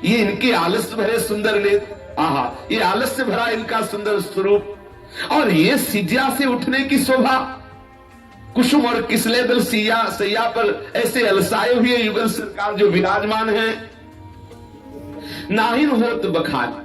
ये इनके आलस्य भरे सुंदर नेत्र, आहा, ये आलस्य भरा इनका सुंदर स्वरूप, और ये सिज्या से उठने की शोभा। कुसुम और किसले दल सैया पर ऐसे अलसाए हुए युगल सरकार जो विराजमान है, नाहिन होत बखान,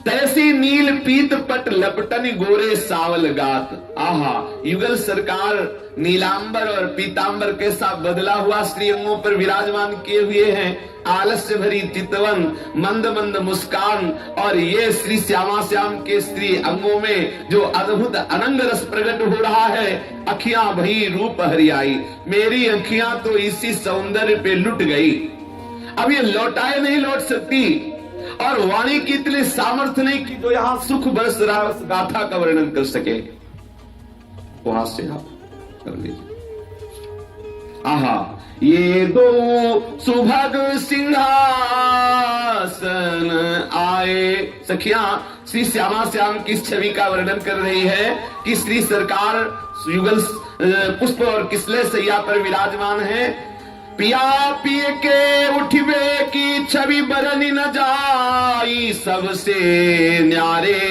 तैसी नील पीत पट लपटन गोरे सावल गात। आहा, युगल सरकार नीलांबर और पीतांबर के साथ बदला हुआ श्री अंगों पर विराजमान किए हुए हैं। आलस्य भरी चितवन, मंद मंद मुस्कान, और ये श्री श्यामा श्याम के श्री अंगों में जो अद्भुत अनंग रस प्रकट हो रहा है। अखियां भई रूप हरियाई, मेरी अखियां तो इसी सौंदर्य पे लुट गई, अब ये लौटाए नहीं लौट सकती, और वाणी की इतनी सामर्थ्य नहीं कि जो यहां सुख बरस रहा उस गाथा का वर्णन कर सके। वहां से आप कर लीजिए। आहा, ये दो सुभग सिंहासन आए। सखियां श्री श्यामा श्याम की छवि का वर्णन कर रही है कि श्री सरकार युगल पुष्प और किसले सैया पर विराजमान है। पिया पिय के उठवे की छवि बरनी न जाई, सबसे न्यारे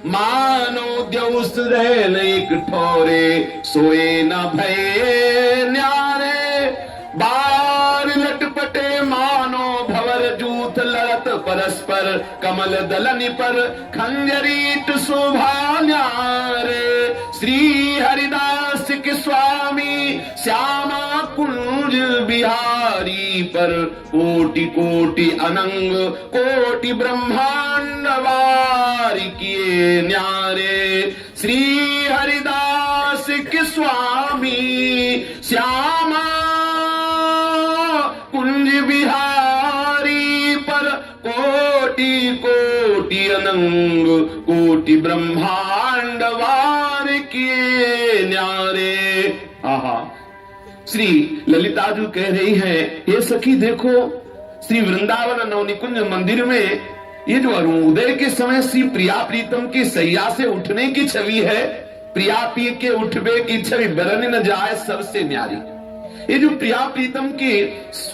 मानो द्यौस रहे एक ठोरे, सोए न भय न्यारे, बार लटपटे मानो भवर जूथ लड़त परस्पर, कमल दलनि पर खंजरीट शोभा न्यारे। श्री हरिदास के स्वामी श्यामा कुंज बिहारी पर, कोटि कोटि अनंग कोटि ब्रह्मांड वार किए न्यारे। श्री हरिदास के स्वामी श्यामा कुंज बिहारी पर, कोटि कोटि अनंग कोटि ब्रह्मांड वार किए न्यारे। आहा, श्री ललिताजू कह रही है, ये सखी देखो श्री वृंदावन नवनिकुंज मंदिर में ये जो अरुणोदय के समय श्री प्रिया प्रीतम की सैया से उठने की छवि है, प्रिया पी के उठवे की छवि बरन न जाए सबसे न्यारी। ये जो प्रिया प्रीतम की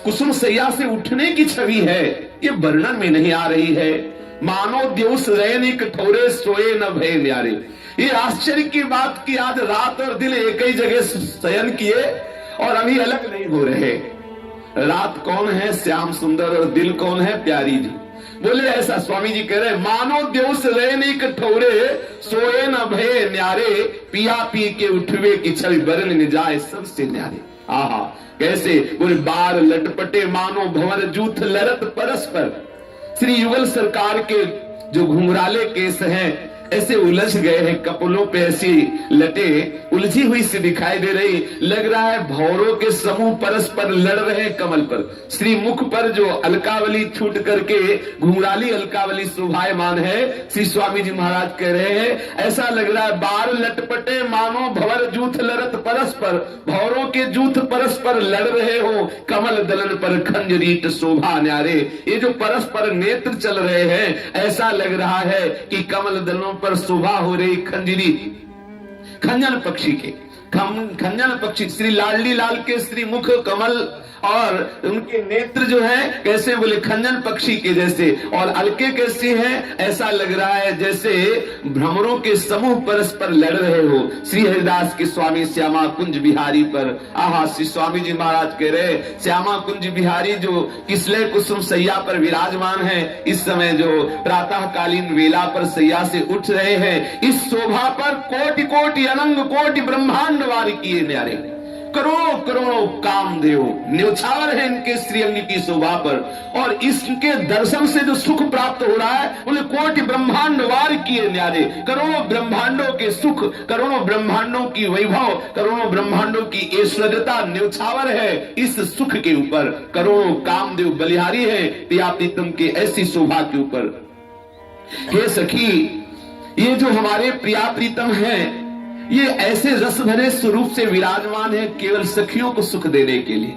कुसुम सैया से उठने की छवि है, ये वर्णन में नहीं आ रही है। मानो द्योस रैन कठोरे सोए न भय न्यारे। ये आश्चर्य की बात की आज रात और दिन एक ही जगह शयन किए और अभी अलग नहीं हो रहे। रात कौन है श्याम सुंदर और दिल कौन है प्यारी जी। बोले ऐसा स्वामी जी कह रहे, मानो देवस रहे नहीं कठोरे, सोए न भये न्यारे, पिया पी के उठवे की छवि बरन न जाए सबसे न्यारे। आहा कैसे, बोले बार लटपटे मानो भंवर जूथ लड़त परस्पर। श्री युगल सरकार के जो घुंघराले केस हैं ऐसे उलझ गए हैं, कपलों पे ऐसी लटे उलझी हुई सी दिखाई दे रही, लग रहा है भौरों के समूह परस्पर लड़ रहे हैं कमल पर। श्री मुख पर जो अलकावली छूट करके घुंघराली अलकावली शोभायमान है, श्री स्वामी जी महाराज कह रहे हैं ऐसा लग रहा है बार लटपटे मानो भंवर जूथ लड़त परस्पर, भौरों के जूथ परस्पर लड़ रहे हो, कमल दलन पर खंजरीट शोभा न्यारे। ये जो परस्पर नेत्र चल रहे हैं ऐसा लग रहा है कि कमल दलों पर शोभा हो रही खंजरी, खंजन पक्षी के खंजन पक्षी श्री लाडली लाल के श्री मुख कमल और उनके नेत्र जो है कैसे, बोले खंजन पक्षी के जैसे, और अलके कैसे हैं, ऐसा लग रहा है जैसे भ्रमरों के समूह परस्पर लड़ रहे हो। श्री हरिदास के स्वामी श्यामा कुंज बिहारी पर आहा, श्री स्वामी जी महाराज कह रहे श्यामा कुंज बिहारी जो किसले कुसुम सैया पर विराजमान है, इस समय जो प्रातः कालीन वेला पर सैया से उठ रहे हैं, इस शोभा पर कोटि कोटि अनंग कोटि ब्रह्मांड वार किए न्यारे, करोड़ों करोड़ों कामदेव न्योछावर है इनके श्रीअंग की शोभा पर, और इसके दर्शन से जो सुख प्राप्त हो रहा है उन्हें कोटि ब्रह्मांड वार किए न्यारे। करोड़ों ब्रह्मांडों के सुख, करोड़ों ब्रह्मांडों की वैभव, करोड़ों ब्रह्मांडों की ऐश्वर्यता न्योछावर है इस सुख के ऊपर, करोड़ों कामदेव बलिहारी है प्रिया प्रीतम के ऐसी शोभा के ऊपर। हे सखी, ये जो हमारे प्रिया प्रीतम है ये ऐसे रस भरे स्वरूप से विराजमान है केवल सखियों को सुख देने के लिए।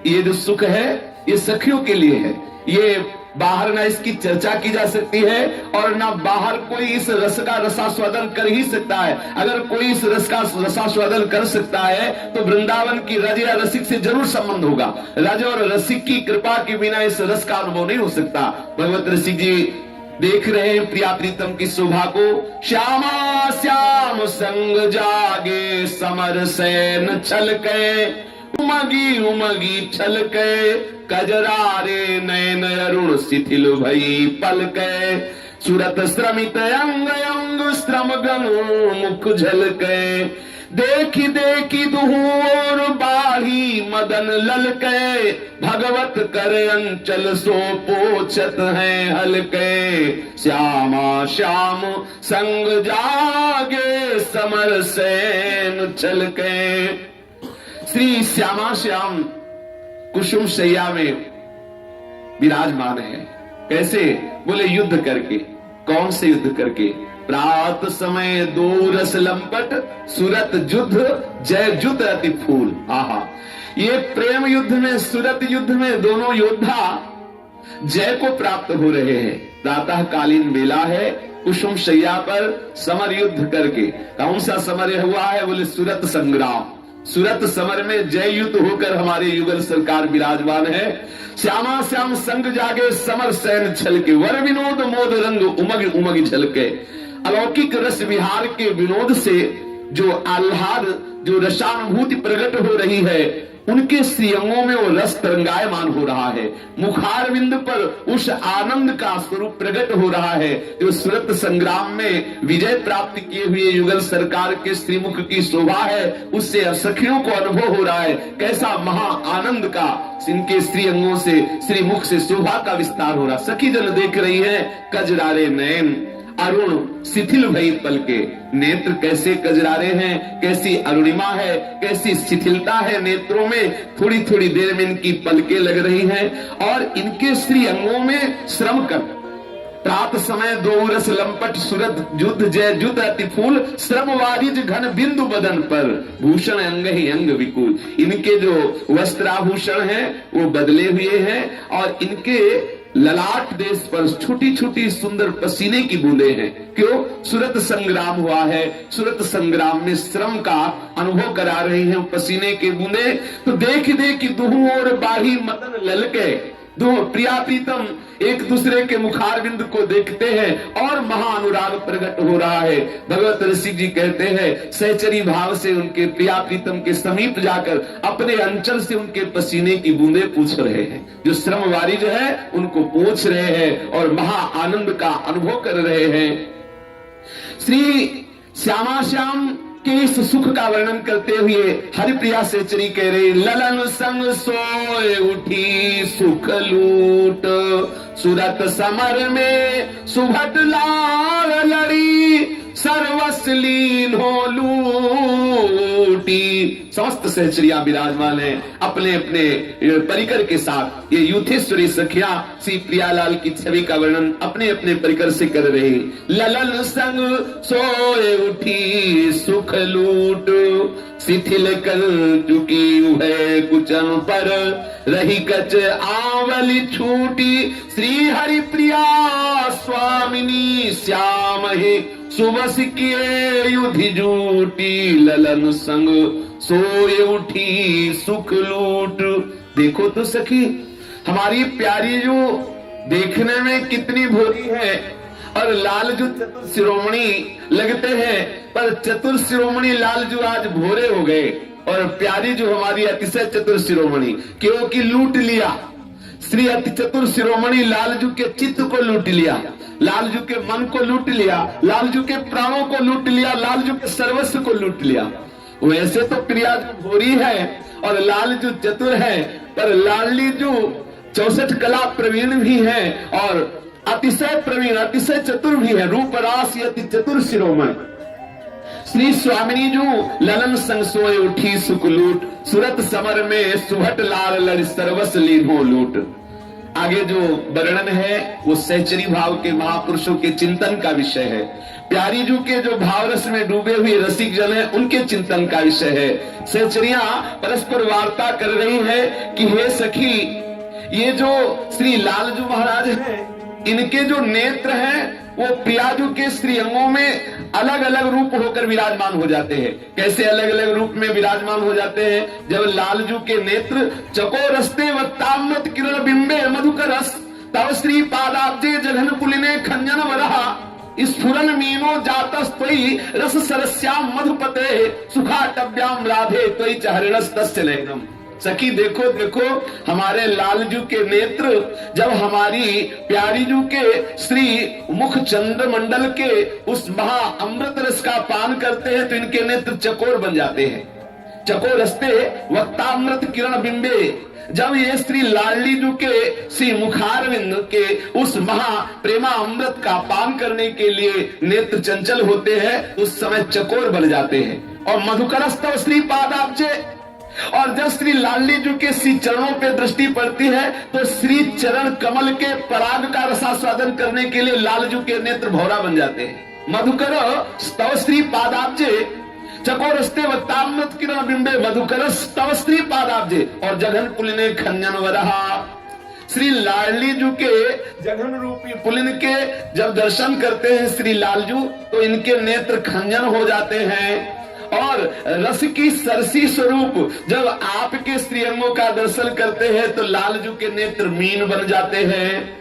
ये जो सुख है ये सखियों के लिए है, ये बाहर ना इसकी चर्चा की जा सकती है और ना बाहर कोई इस रस का रसास्वादन कर ही सकता है। अगर कोई इस रस का रसास्वादन कर सकता है तो वृंदावन की रज या रसिक से जरूर संबंध होगा। रज और रसिक की कृपा के बिना इस रस का अनुभव नहीं हो सकता। भगवत रसिक जी देख रहे हैं प्रिया प्रीतम की शोभा को, श्यामा श्याम संग जागे समर सैन छलके, उमगी उमगी छलके, कजरारे नयन अरुण शिथिल भई पलके, सुरत श्रमित अंग अंग श्रम गनु मुख झलके, देखी देखी दुहूर बाही मदन ललके, भगवत कर अंचल सो पोछत हैं हलके, श्यामा श्याम संग जागे समर सैन छलके। श्री श्यामा श्याम कुसुम शैया में विराजमान है, कैसे, बोले युद्ध करके। कौन से युद्ध करके? प्रात समय दो रस लंपट, सुरत युद्ध जय जुत अति फूल। आहा, ये प्रेम युद्ध में, सुरत युद्ध में दोनों योद्धा जय को प्राप्त हो रहे हैं। प्रातः कालीन वेला है, कुसुम शैया पर समर युद्ध करके। कौन सा समर हुआ है? बोले सुरत संग्राम। सुरत समर में जय युद्ध होकर हमारे युगल सरकार विराजमान है। श्यामा श्याम संग जागे समर सैन छलके, वर विनोद मोद रंग उमग उमग झलके। अलौकिक रस विहार के विनोद से जो आह्लाद, जो रसानुभूति प्रकट हो रही है, उनके श्रीअंगों में वो रस तरंगायमान हो रहा है। मुखारविंद पर उस आनंद का स्वरूप प्रकट हो रहा है जो सुरत संग्राम में विजय प्राप्त किए हुए युगल सरकार के श्रीमुख की शोभा है, उससे सखियों को अनुभव हो रहा है कैसा महा आनंद का इनके श्रीअंगों से, श्रीमुख से शोभा का विस्तार हो रहा। सखी जन देख रही है, कजरारे नयन अरुण शिथिल भई पलके। नेत्र कैसे कजरारे हैं, कैसी अरुणिमा है, कैसी शिथिलता है नेत्रों में। थोड़ी थोड़ी देर में इनकी पलके लग रही हैं और इनके श्री अंगों में श्रम कर। प्रात समय दो रस लंपट, सुरत युद्ध जय जुत अति फूल, श्रम वारिज घन बिंदु बदन पर, भूषण अंग ही अंग विकुल। इनके जो वस्त्राभूषण हैं वो बदले हुए हैं और इनके ललाट देश पर छोटी छोटी सुंदर पसीने की बूंदे हैं। क्यों? सुरत संग्राम हुआ है, सुरत संग्राम में श्रम का अनुभव करा रही हैं पसीने की बूंदे। तो देख देख दुहू और बाही मदन ललके, दो प्रिया प्रीतम एक दूसरे के मुखारविंद को देखते हैं और महानुराग प्रकट हो रहा है। भगवत ऋषि जी कहते हैं सहचरी भाव से उनके प्रिया प्रीतम के समीप जाकर अपने अंचल से उनके पसीने की बूंदें पूछ रहे हैं, जो श्रमवारी जो है उनको पूछ रहे हैं और महा आनंद का अनुभव कर रहे हैं। श्री श्यामा श्याम के इस सुख का वर्णन करते हुए हरिप्रिया सहचरी कह रही, ललन संग सोए उठी सुख लूट, सूरत समर में सुभट लाल लड़ी, सर्वस्व लीन हो लूटी। समस्त सहचरियां विराजमान है अपने अपने परिकर के साथ। ये यूथेश्वरी सखिया श्री प्रियालाल की छवि का वर्णन अपने अपने परिकर से कर रहे हैं। ललन संग सोए उठी सुख लूट, शिथिल कर चुकी है कुचन पर, रही कच आवली छूटी, श्री हरि प्रिया स्वामिनी श्याम है, सुबस किए युधि जूटी, ललन संग सोए उठी सुख लूट। देखो तो सखी हमारी प्यारी जो देखने में कितनी भोली है और लाल जो चतुर शिरोमणि लगते हैं, पर चतुर शिरोमणि लाल जो आज भोरे हो गए और प्यारी जो हमारी अतिशय चतुर शिरोमणि, क्योंकि लूट लिया श्री अति चतुर शिरोमणि लालजू के चित्त को लूट लिया, लालजू के मन को लूट लिया, लालजू के प्राणों को लूट लिया, लालजू के सर्वस्व को लूट लिया। वैसे तो प्रिया जो भोरी है और लालजू चतुर है, पर लाडली जो 64 कला प्रवीण भी है और अतिशय प्रवीण अतिशय चतुर भी है। रूप राशि अति चतुर शिरोमणि श्री स्वामिनी जो ललन संग सोए उठी सुख लूट, सूरत समर में सुभट लाल लड़, सर्वस्व लीन हो लूट। आगे जो वर्णन है वो सहचरी भाव के महापुरुषों के चिंतन का विषय है। प्यारी जू के जो भावरस में डूबे हुए रसिक जन है उनके चिंतन का विषय है। सहचरियां परस्पर वार्ता कर रही है कि हे सखी, ये जो श्री लालजू महाराज हैं, इनके जो नेत्र हैं वो प्रियाजू के श्री अंगों में अलग अलग रूप होकर विराजमान हो जाते हैं। कैसे अलग अलग रूप में विराजमान हो जाते हैं? जब लालजू के नेत्र चकोरस्ते व ताम्रत किरण बिंबे मधुकर रस, तव श्री पादाब्जे जघन पुलिने खंजन वरहा, स्फुरन मीनो जातस्त्वयि रस सरस्याम मधुपते, सुखाटव्याम राधे त्वयि च हरिणस तस्य नयनम। सखी देखो देखो हमारे लालजू के नेत्र जब हमारी प्यारीजू के श्री मुख चंद्र मंडल के उस महा अमृत रस का पान करते हैं तो इनके नेत्र चकोर बन जाते हैं। चकोर रस्ते वक्तामृत किरण बिंबे, जब ये श्री लाडलीजू के श्री मुखारविंद के उस महा प्रेमा अमृत का पान करने के लिए नेत्र चंचल होते हैं, उस समय चकोर बन जाते हैं। और मधुकरस्तव श्री पादाब्जे, और जब श्री लाडलीजू के श्री चरणों पे दृष्टि पड़ती है तो श्री चरण कमल के पराग का रसास्वादन करने के लिए लालजू के नेत्र भौरा बन जाते हैं। मधुकर स्तव श्री पादाब्जे, चकोरस्ते व ताम्रत किरण बिंबे, मधुकर स्तव श्री पादाब्जे, और जघन पुलिने खंजन वरहा। श्री लाडलीजू के जघन रूपी पुलिन के जब दर्शन करते हैं श्री लालजू तो इनके नेत्र खंजन हो जाते हैं। और रस की सरसी स्वरूप जब आपके श्री अंगों का दर्शन करते हैं तो लालजू के नेत्र मीन बन जाते हैं।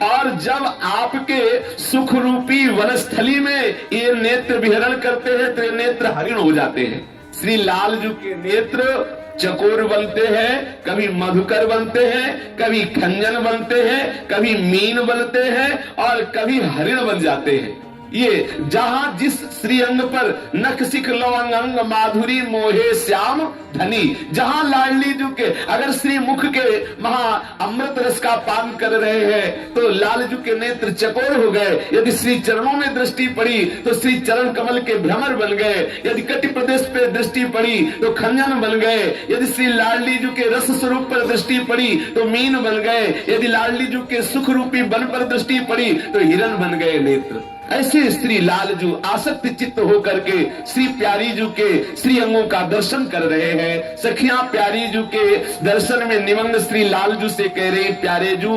और जब आपके सुख रूपी वनस्थली में ये नेत्र विहरण करते हैं तो ये नेत्र हरिण हो जाते हैं। श्री लालजू के नेत्र चकोर बनते हैं, कभी मधुकर बनते हैं, कभी खंजन बनते हैं, कभी मीन बनते हैं और कभी हरिण बन जाते हैं। ये जहां जिस श्री अंग पर नख सिख लवंग अंग माधुरी मोहे श्याम धनी, जहां लाडलीजू के अगर श्री मुख के महा अमृत रस का पान कर रहे हैं तो लालजू के नेत्र चकोर हो गए। यदि श्री चरणों में दृष्टि पड़ी तो श्री चरण कमल के भ्रमर बन गए। यदि कटि प्रदेश पे दृष्टि पड़ी तो खंजन बन गए। यदि श्री लाडलीजू के रस स्वरूप पर दृष्टि पड़ी तो मीन बन गए। यदि लाडलीजू के सुख रूपी बन पर दृष्टि पड़ी तो हिरण बन गए नेत्र। ऐसे श्री लालजू आसक्त चित्त होकर के श्री प्यारीजू के श्री अंगों का दर्शन कर रहे हैं। सखियां प्यारीजू के दर्शन में निमग्न श्री लालजू से कह रहे, प्यारेजू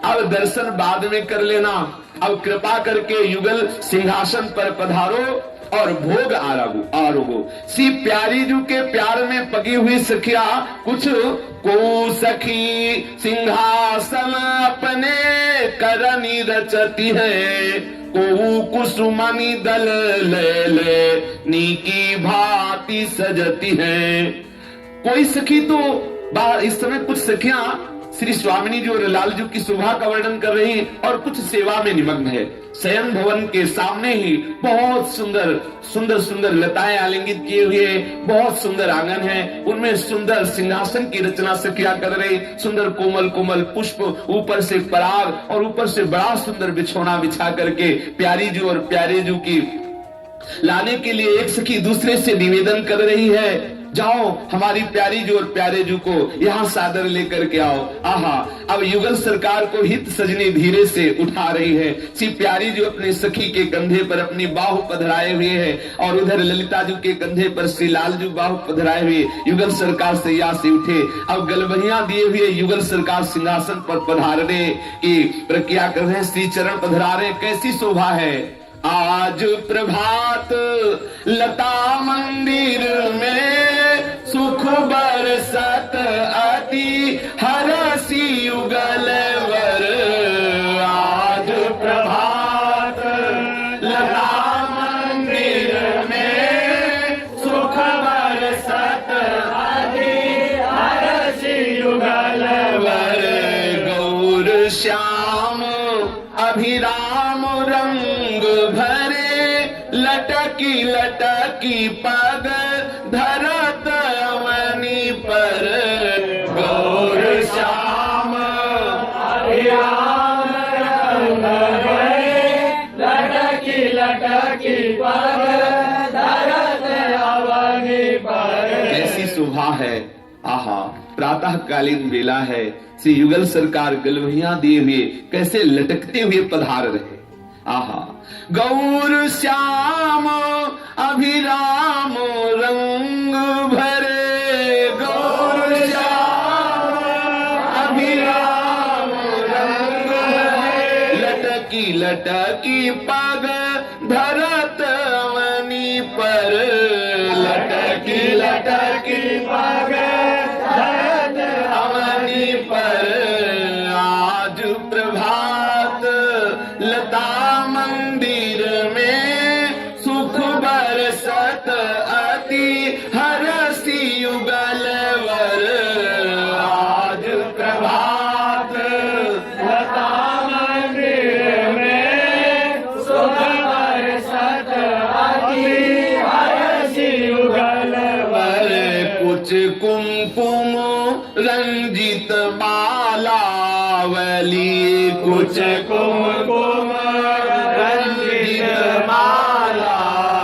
अब दर्शन बाद में कर लेना, अब कृपा करके युगल सिंहासन पर पधारो और भोग आरोगो। सी प्यारी जू के प्यार में पगी हुई सखिया कुछ को सखी सिंहासन अपने करनी रचती है, को कुसुमनी दल ले ले नीकी भांति सजती है। कोई सखी तो इस समय कुछ सखियां श्री स्वामिनी जी और लाल जी की शोभा का वर्णन कर रही हैं और कुछ सेवा में निमग्न है। शयन भवन के सामने ही बहुत सुंदर सुंदर सुंदर लताएं आलिंगित किए हुए बहुत सुंदर आंगन है, उनमें सुंदर सिंहासन की रचना सखियां कर रही, सुंदर कोमल कोमल पुष्प, ऊपर से पराग और ऊपर से बड़ा सुंदर बिछौना बिछा करके प्यारी जी और प्यारे जी की लाने के लिए एक सखी दूसरे से निवेदन कर रही है, जाओ हमारी प्यारी जी और प्यारे जी को यहाँ सादर लेकर के आओ। आहा, अब युगल सरकार को हित सजनी धीरे से उठा रही है। सी प्यारी जी अपने सखी के कंधे पर अपनी बाहु पधराए हुए है और उधर ललिता जी के कंधे पर श्री लाल जी बाहु पधराए हुए युगल सरकार सैया से उठे। अब गलबहिया दिए हुए युगल सरकार सिंहासन पर पधारने की प्रक्रिया कर रहे हैं, श्री चरण पधरा रहे। कैसी शोभा है। आज प्रभात लता मंदिर में सुख बरसत अति हरसी युगल वर। आज प्रभात लता मंदिर में सुख बरसत अति हरसी युगल वर। गौर श्याम अभिराम रंग भरे लटकी लटकी पग धरत अवनी पर। गौर श्याम अभिराम रंग भरे लटकी लटकी पग धरत अवनी पर। कैसी शोभा है। आहा, प्रातः कालीन बेला है। श्री युगल सरकार गलवहिया दिए हुए कैसे लटकते हुए पधार रहे। आहा, गौर श्याम अभिराम रंग भरे। गौर श्याम अभिराम रंग भरे लटकी लटकी पग धरत अवनी पर। लटकी लटकी पग धरत अवनी पर। आज प्रभात लता मंदिर में सुख बरसत अति हरसी युगल वर। आज प्रभात लता मंदिर में सुख बरसत अति हरसी युगल वर। कुछ कुमकुम रंजित मालावली, कुछ कुमकुम रंजित मालावली।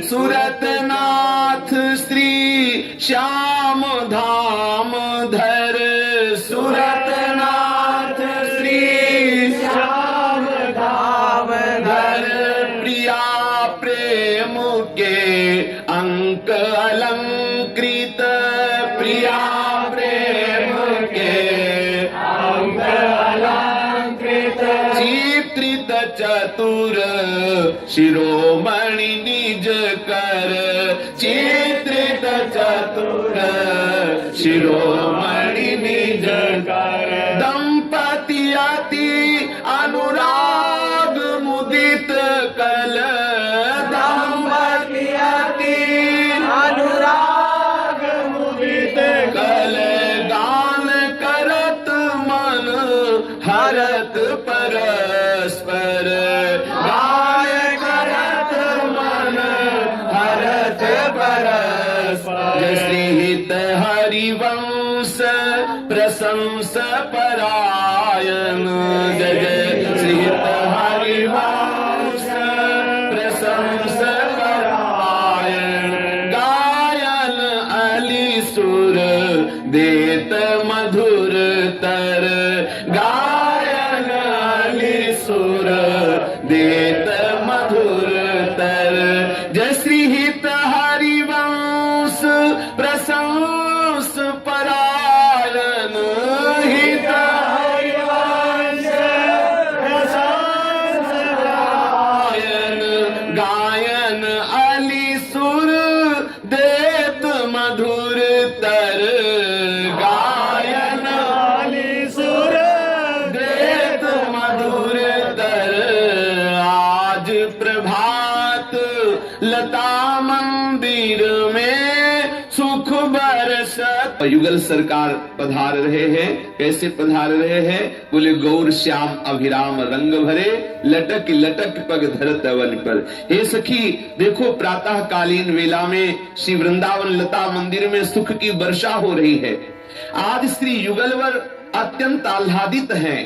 सुरतनाथ श्री श्याम धाम धर। सुरतनाथ श्री श्याम धाम धर। प्रिया प्रेम के अंक अलंकृत। प्रिया प्रेम के अंक अलंकृत। चित्रित चतुर शिरोमणि निज कर। चित्रित चतुर शिरोमणि निज कर। दंपति अति अनुराग मुदित कल। दंपति अति अनुराग मुदित कल। गान करत मन हरत परस्पर। गान करत मन हरत परस्पर। श्री हित हरिवंश प्रशंस परायण। जय जय श्री हित हरिवंश प्रशंस परायण। गायन अली सुर देत मधुर तर। गायन अली सुर देत मधुर तर। जय श्री हित हरिवंश प्रशंस परायण। हित हरिवंश प्रशंस परायण। गायन मधुर तर गायन वाली सुर देत मधुर तर आज प्रभात लता मंदिर में सुख बरसत। युगल सरकार पधार रहे हैं। कैसे पधार रहे हैं? बोले गौर श्याम अभिराम रंग भरे लटक लटक पग धरत अवन पर। हे सखी देखो, प्रातः कालीन वेला में श्री वृंदावन लता मंदिर में सुख की वर्षा हो रही है। आज श्री युगलवर अत्यंत आह्लादित हैं।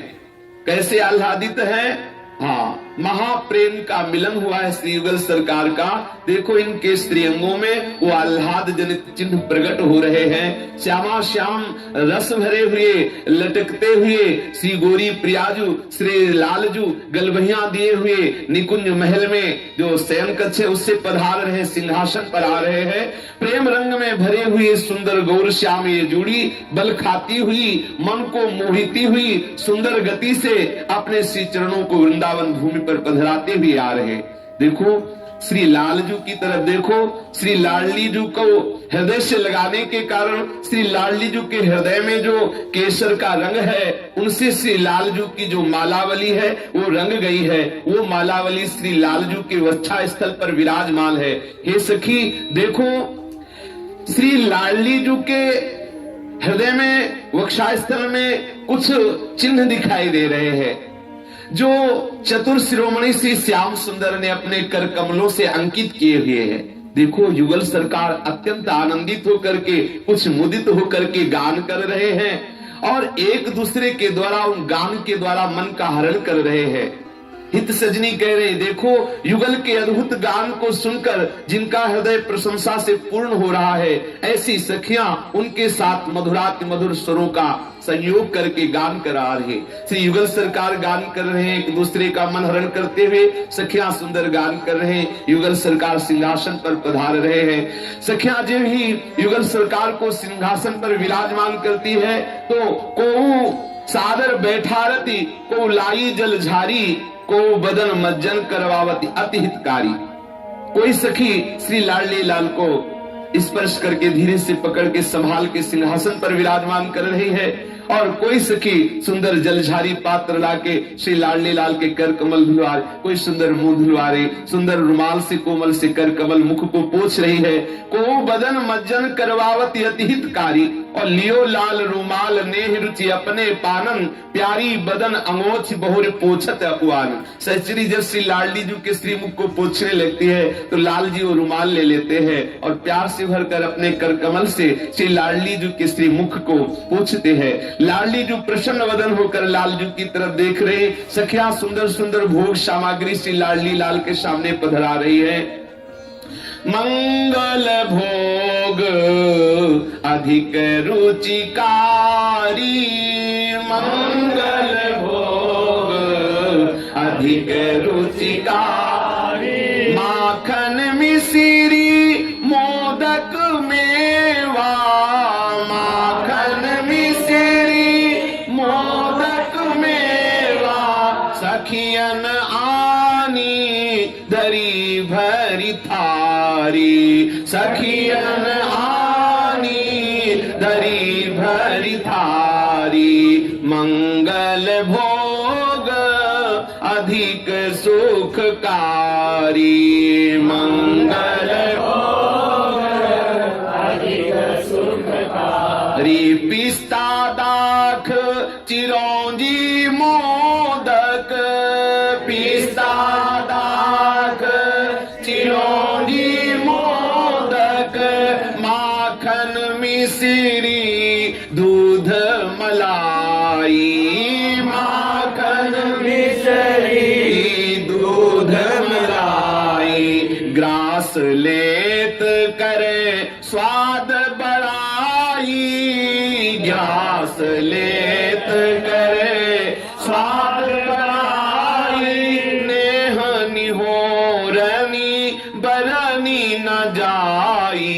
कैसे आह्लादित हैं? हाँ, महाप्रेम का मिलन हुआ है श्री युगल सरकार का। देखो इनके श्रीअंगों में वो आह्लाद जनित चिन्ह प्रकट हो रहे हैं। श्यामा श्याम रस भरे हुए लटकते हुए श्री गोरी प्रियाजू श्री लालजू गलबहिया दिए हुए निकुंज महल में जो शयन कक्ष है उससे पधार रहे, सिंहासन पर आ रहे हैं। प्रेम रंग में भरे हुए सुंदर गौर श्याम ये जोड़ी बल खाती हुई, मन को मोहिती हुई सुंदर गति से अपने श्री चरणों को वृंदावन भूमि पर पधराते हुए आ रहे। देखो श्री लालजू की तरफ देखो। श्री लाडली जू को हृदय से लगाने के कारण श्री लाडली जू के हृदय में जो केसर का रंग है उनसे श्री लालजू की जो मालावली है वो रंग गई है। वो मालावली श्री लालजू के वक्षा स्थल पर विराजमान है। हे सखी देखो, श्री लाडली जू के हृदय में वक्षा स्थल में कुछ चिन्ह दिखाई दे रहे हैं जो चतुर शिरोमणि श्री श्याम सुंदर ने अपने कर कमलों से अंकित किए हुए हैं। देखो युगल सरकार अत्यंत आनंदित होकर के, कुछ मुदित होकर के गान कर रहे हैं और एक दूसरे के द्वारा उन गान के द्वारा मन का हरण कर रहे हैं। हित सजनी कह रहे, देखो युगल के अद्भुत गान को सुनकर जिनका हृदय प्रशंसा से पूर्ण हो रहा है, ऐसी सखियां उनके साथ मधुराति मधुर स्वरों का संयोग करके गान करा रहे। श्री युगल सरकार गान कर रहे हैं, एक दूसरे का मन हरण करते हुए सखियां सुंदर गान कर रहे हैं। युगल सरकार सिंहासन पर पधार रहे हैं। सखियां जब ही युगल सरकार को सिंहासन पर विराजमान करती है तो को सादर बैठारती, को लाई जल झारी, को बदन मज्जन करवावती अति हितकारी। कोई सखी श्री लाडली लाल को स्पर्श करके धीरे से पकड़ के संभाल के सिंहासन पर विराजमान कर रही है और कोई सखी सुंदर जलझारी पात्र लाके श्री लाडली लाल के कर कमल धुलवा, कोई सुंदर मुंह धुलवा रही, सुंदर रुमाल से कोमल से कर कमल मुख को पोंछ रही है। को बदन मज्जन करवावती अति हितकारी, और लियो लाल रुमाल नेह रुचि अपने पानन, प्यारी बदन अंगोछ बहुर पोछत अपवान। सहचरी जब श्री लाडली जी के श्री मुख को पोछने लगती है तो लाल जी वो रुमाल ले लेते हैं और प्यार से भरकर अपने कर कमल से श्री लाडली जी के श्री मुख को पोछते हैं। लाडली जी प्रसन्न वदन होकर लाल जी की तरफ देख रहे। सखियां सुंदर सुंदर भोग सामग्री श्री लाडली लाल के सामने पधरा रही है। मंगल भोग अधिक रुचिकारी, मंगल भोग अधिक रुचिकारी, माखन मिश्री मोदक मेवा, माखन मिश्री मोदक मेवा, सखियन आनी धरी भरी थारी, सखियन आनी धरी भरी थारी, मंगल भोग अधिक सुखकारी, मंगल भोग अधिक सुखकारी, पिस्ता दाख चिरौंजी मोदक, पिस्ता दाख चिरौंजी मोदक, माखन मिश्री दूध मलाई, माखन मिश्री दूध मलाई, ग्रास लेत करे स्वाद बढ़ाई, ग्रास लेत करे स्वाद बढ़ाई, नेह निहोरनी बरनी न जाई,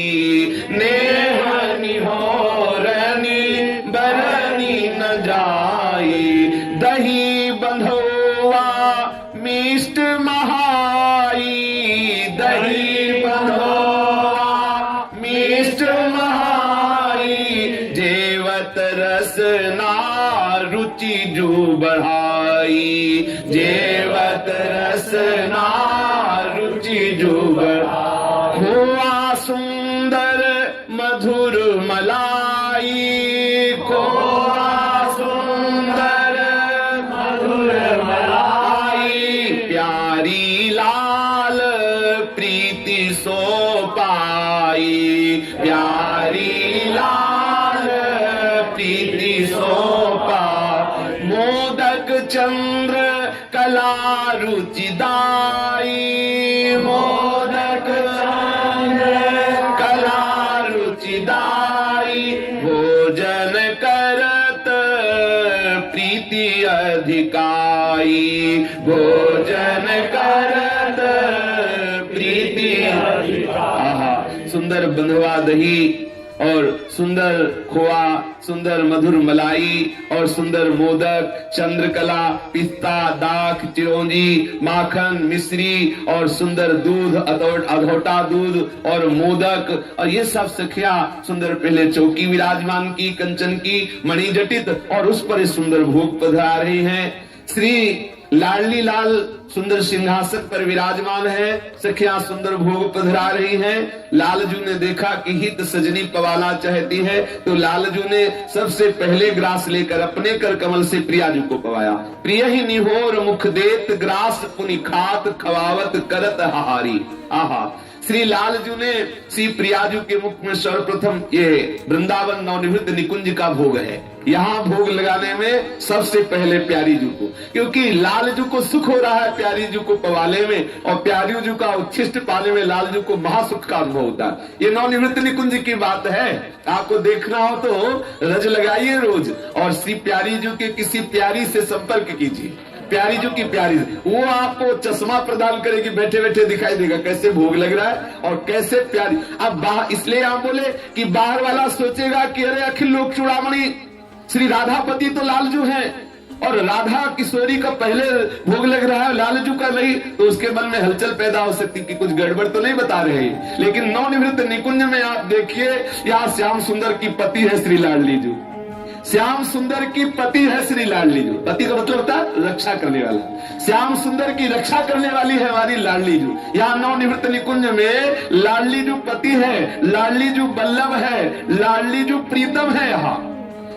नेह निहोरनी बरनी न जाई, दही बंधुआ मिष्ट महाई, दही बंधुआ मिष्ट जू बढ़ाई, जेवत रसना रुचि जू बढ़ाई। खोआ सुंदर मधुर मलाई, खोआ सुंदर मधुर मलाई। प्यारी लाल प्रीति सो पाई, प्यारी लाल प्रीति सो पाई। मोदक चंद्र कला रुचिदाई, मोदक चंद्र कला रुचिदाई। भोजन करत प्रीति अधिकाई, भोजन करत प्रीति अधिकाई। सुंदर बंधवा दही और सुंदर खोआ, सुंदर मधुर मलाई और सुंदर मोदक, चंद्रकला, पिस्ता, दाख, चिरौंजी, माखन, मिश्री और सुंदर दूध, अधोटा दूध और मोदक। और ये सब सखिया सुंदर पहले चौकी विराजमान की, कंचन की, मणि जटित, और उस पर सुंदर भोग पधरा रही हैं। श्री लाडली लाल सुंदर सिंहासन पर विराजमान है, सखियां सुंदर भोग पधरा रही हैं। लालजू ने देखा कि हित सजनी पवाला चाहती है, तो लालजू ने सबसे पहले ग्रास लेकर अपने कर कमल से प्रियाजू को पवाया। प्रिय ही निहोर मुख देत ग्रास पुनि खात खवावत करत हाहारी। आहा, श्री लालजू ने श्री प्रियाजू के मुख में सर्वप्रथम ये वृंदावन नवनिवृत्त निकुंज का भोग है। यहाँ भोग लगाने में सबसे पहले प्यारी जू को, क्योंकि लालजू को सुख हो रहा है प्यारी जू को पवाले में, और प्यारी जू का उच्छिष्ट पाने में लालजू को महासुख का अनुभव होता है। ये नवनिवृत्त निकुंज की बात है। आपको देखना हो तो रज लगाइए रोज और श्री प्यारी जू के किसी प्यारी से संपर्क कीजिए। प्यारी जू की प्यारी, वो आपको चश्मा प्रदान करेगी, बैठे बैठे दिखाई देगा कैसे भोग लग रहा है और कैसे प्यारी। अब इसलिए आप बोले कि बाहर वाला सोचेगा कि अरे अखिल लोक चूड़ामणि श्री राधापति तो लालजू हैं और राधा किशोरी का पहले भोग लग रहा है, लालजू का नहीं, तो उसके मन में हलचल पैदा हो सकती कि कुछ गड़बड़ तो नहीं बता रहे हैं। लेकिन नवनिवृत्त निकुंज में आप देखिए, यहाँ श्याम सुंदर की पति है श्री लाडली जू, श्याम सुंदर की पति है श्री लाडली जू। पति का मतलब होता है रक्षा करने वाला। श्याम सुंदर की रक्षा करने वाली है हमारी लाडली जू। यहाँ नवनिवृत्त निकुंज में लाडली जू पति है, लाडली जू बल्लभ है, लाडली जू प्रीतम है। यहाँ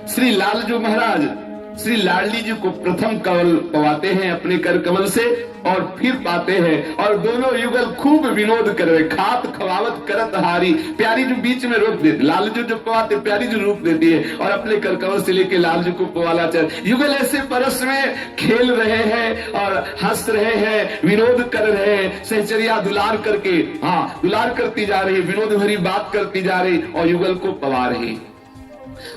श्री लालजू महाराज श्री लाडली जी को प्रथम कमल पवाते हैं अपने कर कमल से और फिर पाते हैं, और दोनों युगल खूब विनोद कर रहे, खात खवावत करत हारी। प्यारी जो बीच में रोक देती, लालजू जो पवाते प्यारी जो रूप देती है और अपने कर कमल से लेके लालजू को पवाला चल। युगल ऐसे परस में खेल रहे हैं और हंस रहे हैं, विनोद कर रहे हैं, सहचरिया दुलार करके, हाँ दुलार करती जा रही, विनोद भरी बात करती जा रही और युगल को पवा रही।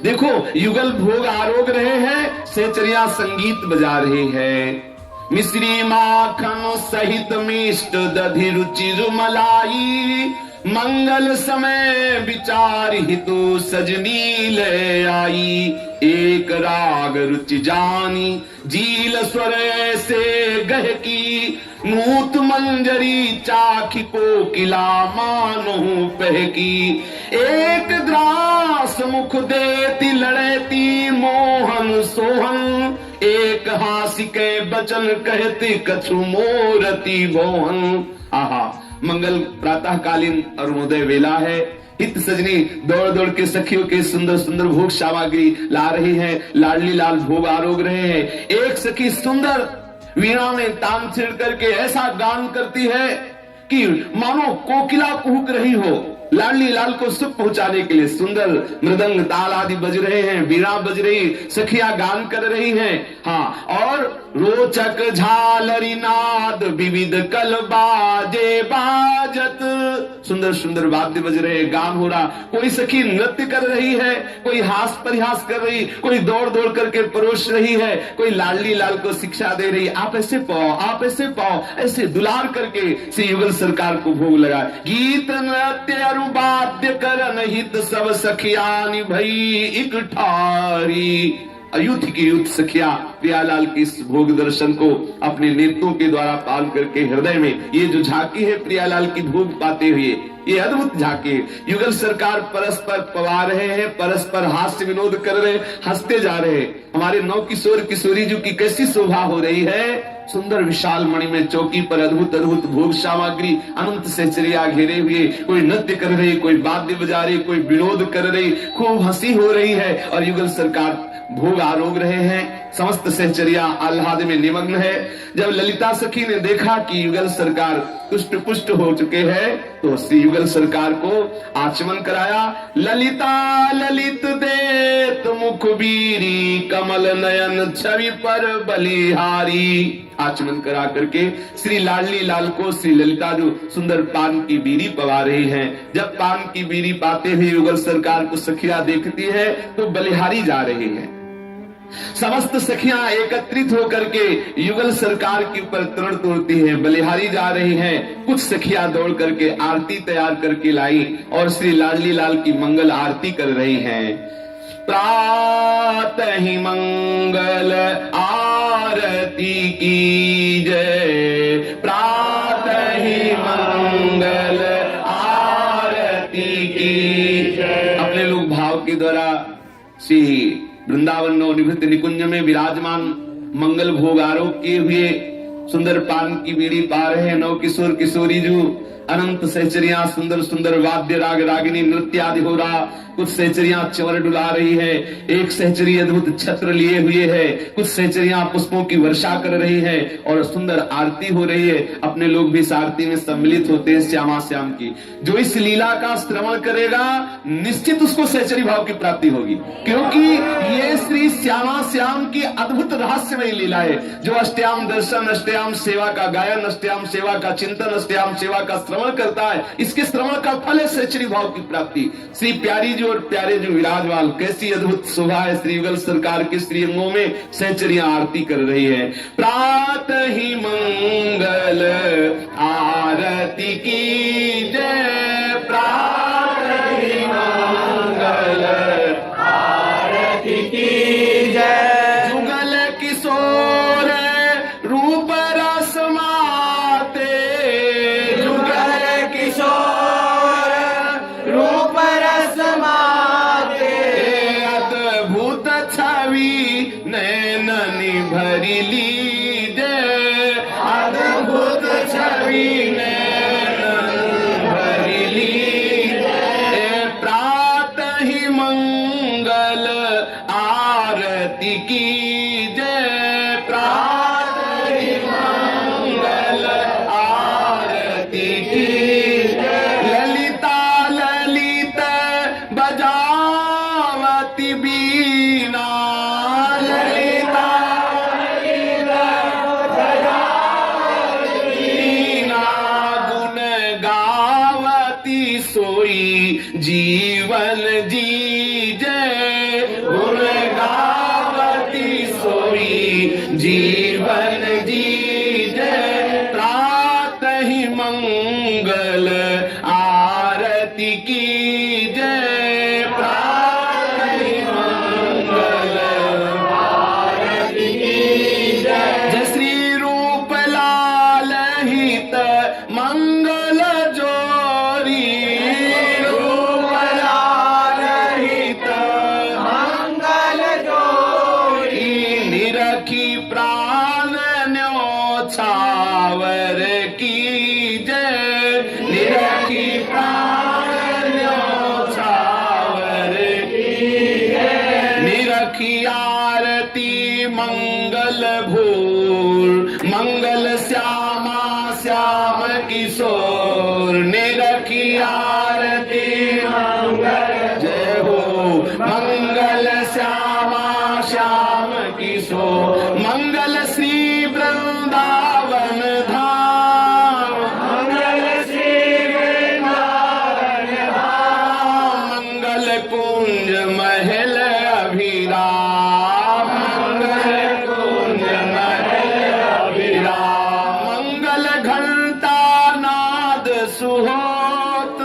देखो युगल भोग आरोग रहे हैं, सहचरिया संगीत बजा रहे हैं। मिश्री माखन सहित मिष्ट दधि रुचि मलाई, मंगल समय विचार हितु सजनी ले आई। एक राग रुचि जानी जील स्वर से गहकी, नूत मंजरी चाखी को किला मानो पहकी। एक ग्रास मुख देती लड़ती मोहन सोहन, एक हास्य के बचन कहती कछु मोरती भोहन। आहा, मंगल प्रातःकालीन अरुणोदय वेला है। हित सजनी दौड़ दौड़ के सखियों के सुंदर सुंदर भोग सामग्री ला रही हैं, लाडली लाल भोग आरोग रहे हैं। एक सखी सुंदर वीणा में तान छेड़ करके ऐसा गान करती है कि मानो कोकिला कुहुक रही हो। लाडली लाल को सुख पहुंचाने के लिए सुंदर मृदंग ताल आदि बज रहे हैं, वीणा बज रही, सखिया गान कर रही हैं। हाँ, और रोचक झालरी नाद विविध कल बाजे बाजत, सुंदर सुंदर वाद्य बज रहे, गान हो रहा। कोई सखी नृत्य कर रही है, कोई हास परिहास कर रही, कोई दौड़ दौड़ करके परोस रही है, कोई लाडली लाल को शिक्षा दे रही, आप ऐसे पाओ, आप ऐसे पाओ, ऐसे दुलार करके श्री युगल सरकार को भोग लगा। गीत नृत्य वाद्य करन हित सब सखियानी भई इकठारी। अयुथ की युद्ध सखिया प्रियालाल के इस भोग दर्शन को अपने नेत्रों के द्वारा पाल करके हृदय में ये जो झांकी है प्रियालाल की भोग पाते हुए, ये अद्भुत झांकी। युगल सरकार परस्पर पवा रहे हैं, परस्पर हास्य विनोद कर रहे, हंसते जा रहे। हमारे नौ किशोर किशोरी जी की कैसी शोभा हो रही है। सुंदर विशाल मणि में चौकी पर अद्भुत अद्भुत भोग सामग्री अनंत सहचरिया घेरे हुए, कोई नृत्य कर रही, कोई वाद्य बजा रही, कोई विनोद कर रही, खूब हंसी हो रही है और युगल सरकार भोग आरोग रहे हैं। समस्त सहचरिया आह्लाद में निमग्न है। जब ललिता सखी ने देखा कि युगल सरकार तुष्ट पुष्ट हो चुके हैं तो श्री युगल सरकार को आचमन कराया। ललिता ललित देत मुख बीरी, कमल नयन छवि पर बलिहारी। आचमन करा करके श्री लाडली लाल को श्री ललिता जो सुंदर पान की बीड़ी पवा रही हैं। जब पान की बीड़ी पाते हुए युगल सरकार को सखियां देखती है तो बलिहारी जा रही है। समस्त सखियां एकत्रित होकर के युगल सरकार के ऊपर तरण तोड़ती हैं, बलिहारी जा रही हैं। कुछ सखियां दौड़ करके आरती तैयार करके लाई और श्री लाडली लाल की मंगल आरती कर रही हैं। प्रातः ही मंगल आरती की जय, प्रातः ही मंगल आरती की जय। अपने लोग भाव के द्वारा श्री वृंदावन नवनिवृत्त निकुंज में विराजमान मंगल भोग आरोप किए हुए सुंदर पान की बीड़ी पा रहे हैं। नौ किशोर किशोरी जो अनंत सहचरियां सुंदर सुंदर वाद्य राग रागिनी नृत्य आदि हो रहा। कुछ सहचरियां चवर डुला रही है, एक सहचरी अद्भुत छत्र लिए हुए है, कुछ सहचरियां पुष्पों की वर्षा कर रही है और सुंदर आरती हो रही है। अपने लोग भी इस आरती में सम्मिलित होते हैं श्यामा श्याम की। जो इस लीला का श्रवण करेगा निश्चित उसको सहचरी भाव की प्राप्ति होगी, क्योंकि ये श्री श्यामा श्याम की अद्भुत रहस्यमय लीला है। जो अष्टयाम दर्शन, अष्टयाम सेवा का गायन, अष्टयाम सेवा का चिंतन, अष्टयाम सेवा का श्रवण करता है, इसके श्रवण का फल है सहचरी भाव की प्राप्ति। श्री प्यारी जो और प्यारे जो विराजमान, कैसी अद्भुत शोभा है। श्री युगल सरकार के श्री अंगों में सहचरियां आरती कर रही है। प्रातः ही मंगल आरती की जय, प्रातः ही मंगल आरती की जय। जुगल किशोर रूप रस माते, जुगल किशोर रूप रस माते, अद्भुत छवि नैननी भरी लीजे, अद्भुत छवि नैननी भरी लीजे। प्रातः ही मंगल आरती की जय, प्रातः ही मंगल आरती की जय। ललिता ललित बजावती बीना, ललिता ललित बजावती बीना, गुण गावती सोई जीवन जीजे, गुण गावती सोई जीवन जीजे। प्रातः ही मंगल आरती की जय, प्रातः ही मंगल आरती की जय। जय श्री रूप लाल हित मंगल जोरी, रूप लाल हित मंगल जोरी। निरखी प्राण न्योछावर की जय, निरखी प्राण न्योछावर की जय। निरखी आरती मंगल भूर, मंगल श्यामा श्याम किशोर। निरखी आरती मंगल जय हो, मंगल श्यामा श्याम किशोर। मंगल श्री वृंदावन धाम, मंगल श्री वृंदावन धाम। मंगल कुंज महल अभिराम, मंगल कुंज महल अभिराम। मंगल घंटा नाद सुहोत,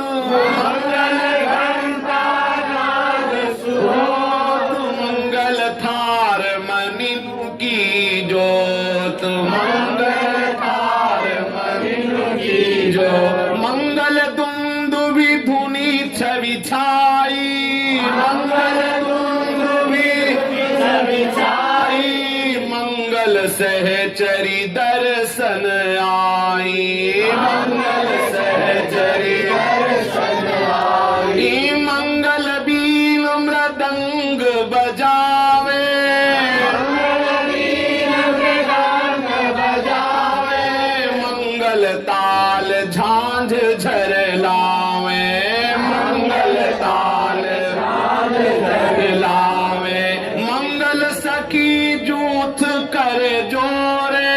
मंगल घंटा नाद सुहोत। मंगल थार मणि की जोत, मंगल थार मणि की जोत। मंगल दुंदुभि सहचरी दर्शन आई, मंगल सहचरी दर्शन आई, मंगल बीन मृदंग बजावे, मंगल ताल झांझ झरलावे, मंगल ताल झांझ झरलावे, मंगल सखी जूथ कर जोरे,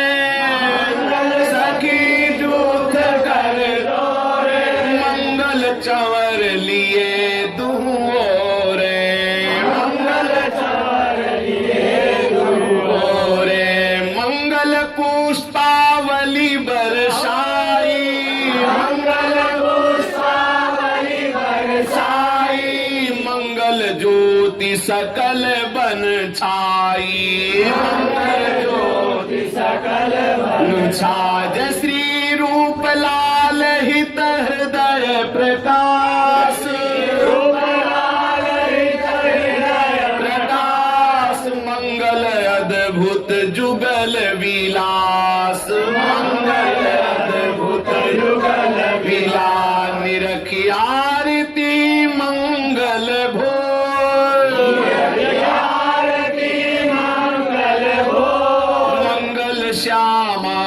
सखी जूथ कर जोरे, मंगल चवर लिए दुहोरे, मंगल चवर लिए दुहोरे, मंगल पुष्पावली बरसाई, मंगल पुष्पावली बरसाई, मंगल ज्योति सकल बन छाई, मंगल ज्योति सकल बन छाज, श्री रूप लाल हित हृदय प्रकाश, रूप लाल हित हृदय प्रकाश, मंगल अद्भुत जुगल विलास, मंगल अद्भुत जुगल विलास, निरखी आरती मंगल भोर, आरती मंगल भोर, मंगल श्यामा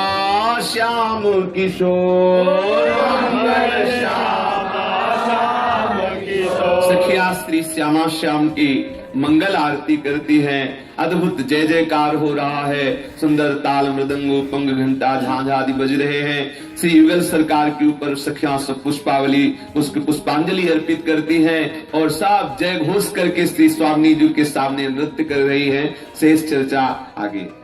श्याम किशोर, मंगल श्यामा श्याम किशोर। सखिया श्री श्यामा श्याम की मंगल आरती करती हैं। अद्भुत जय जयकार हो रहा है, सुंदर ताल मृदंग उपंग घंटा झांझ आदि बज रहे हैं। श्री युगल सरकार के ऊपर सखियां सब पुष्पावली उसकी पुष्पांजलि अर्पित करती हैं और सब जय घोष करके श्री स्वामी जी के सामने नृत्य कर रही हैं। शेष चर्चा आगे।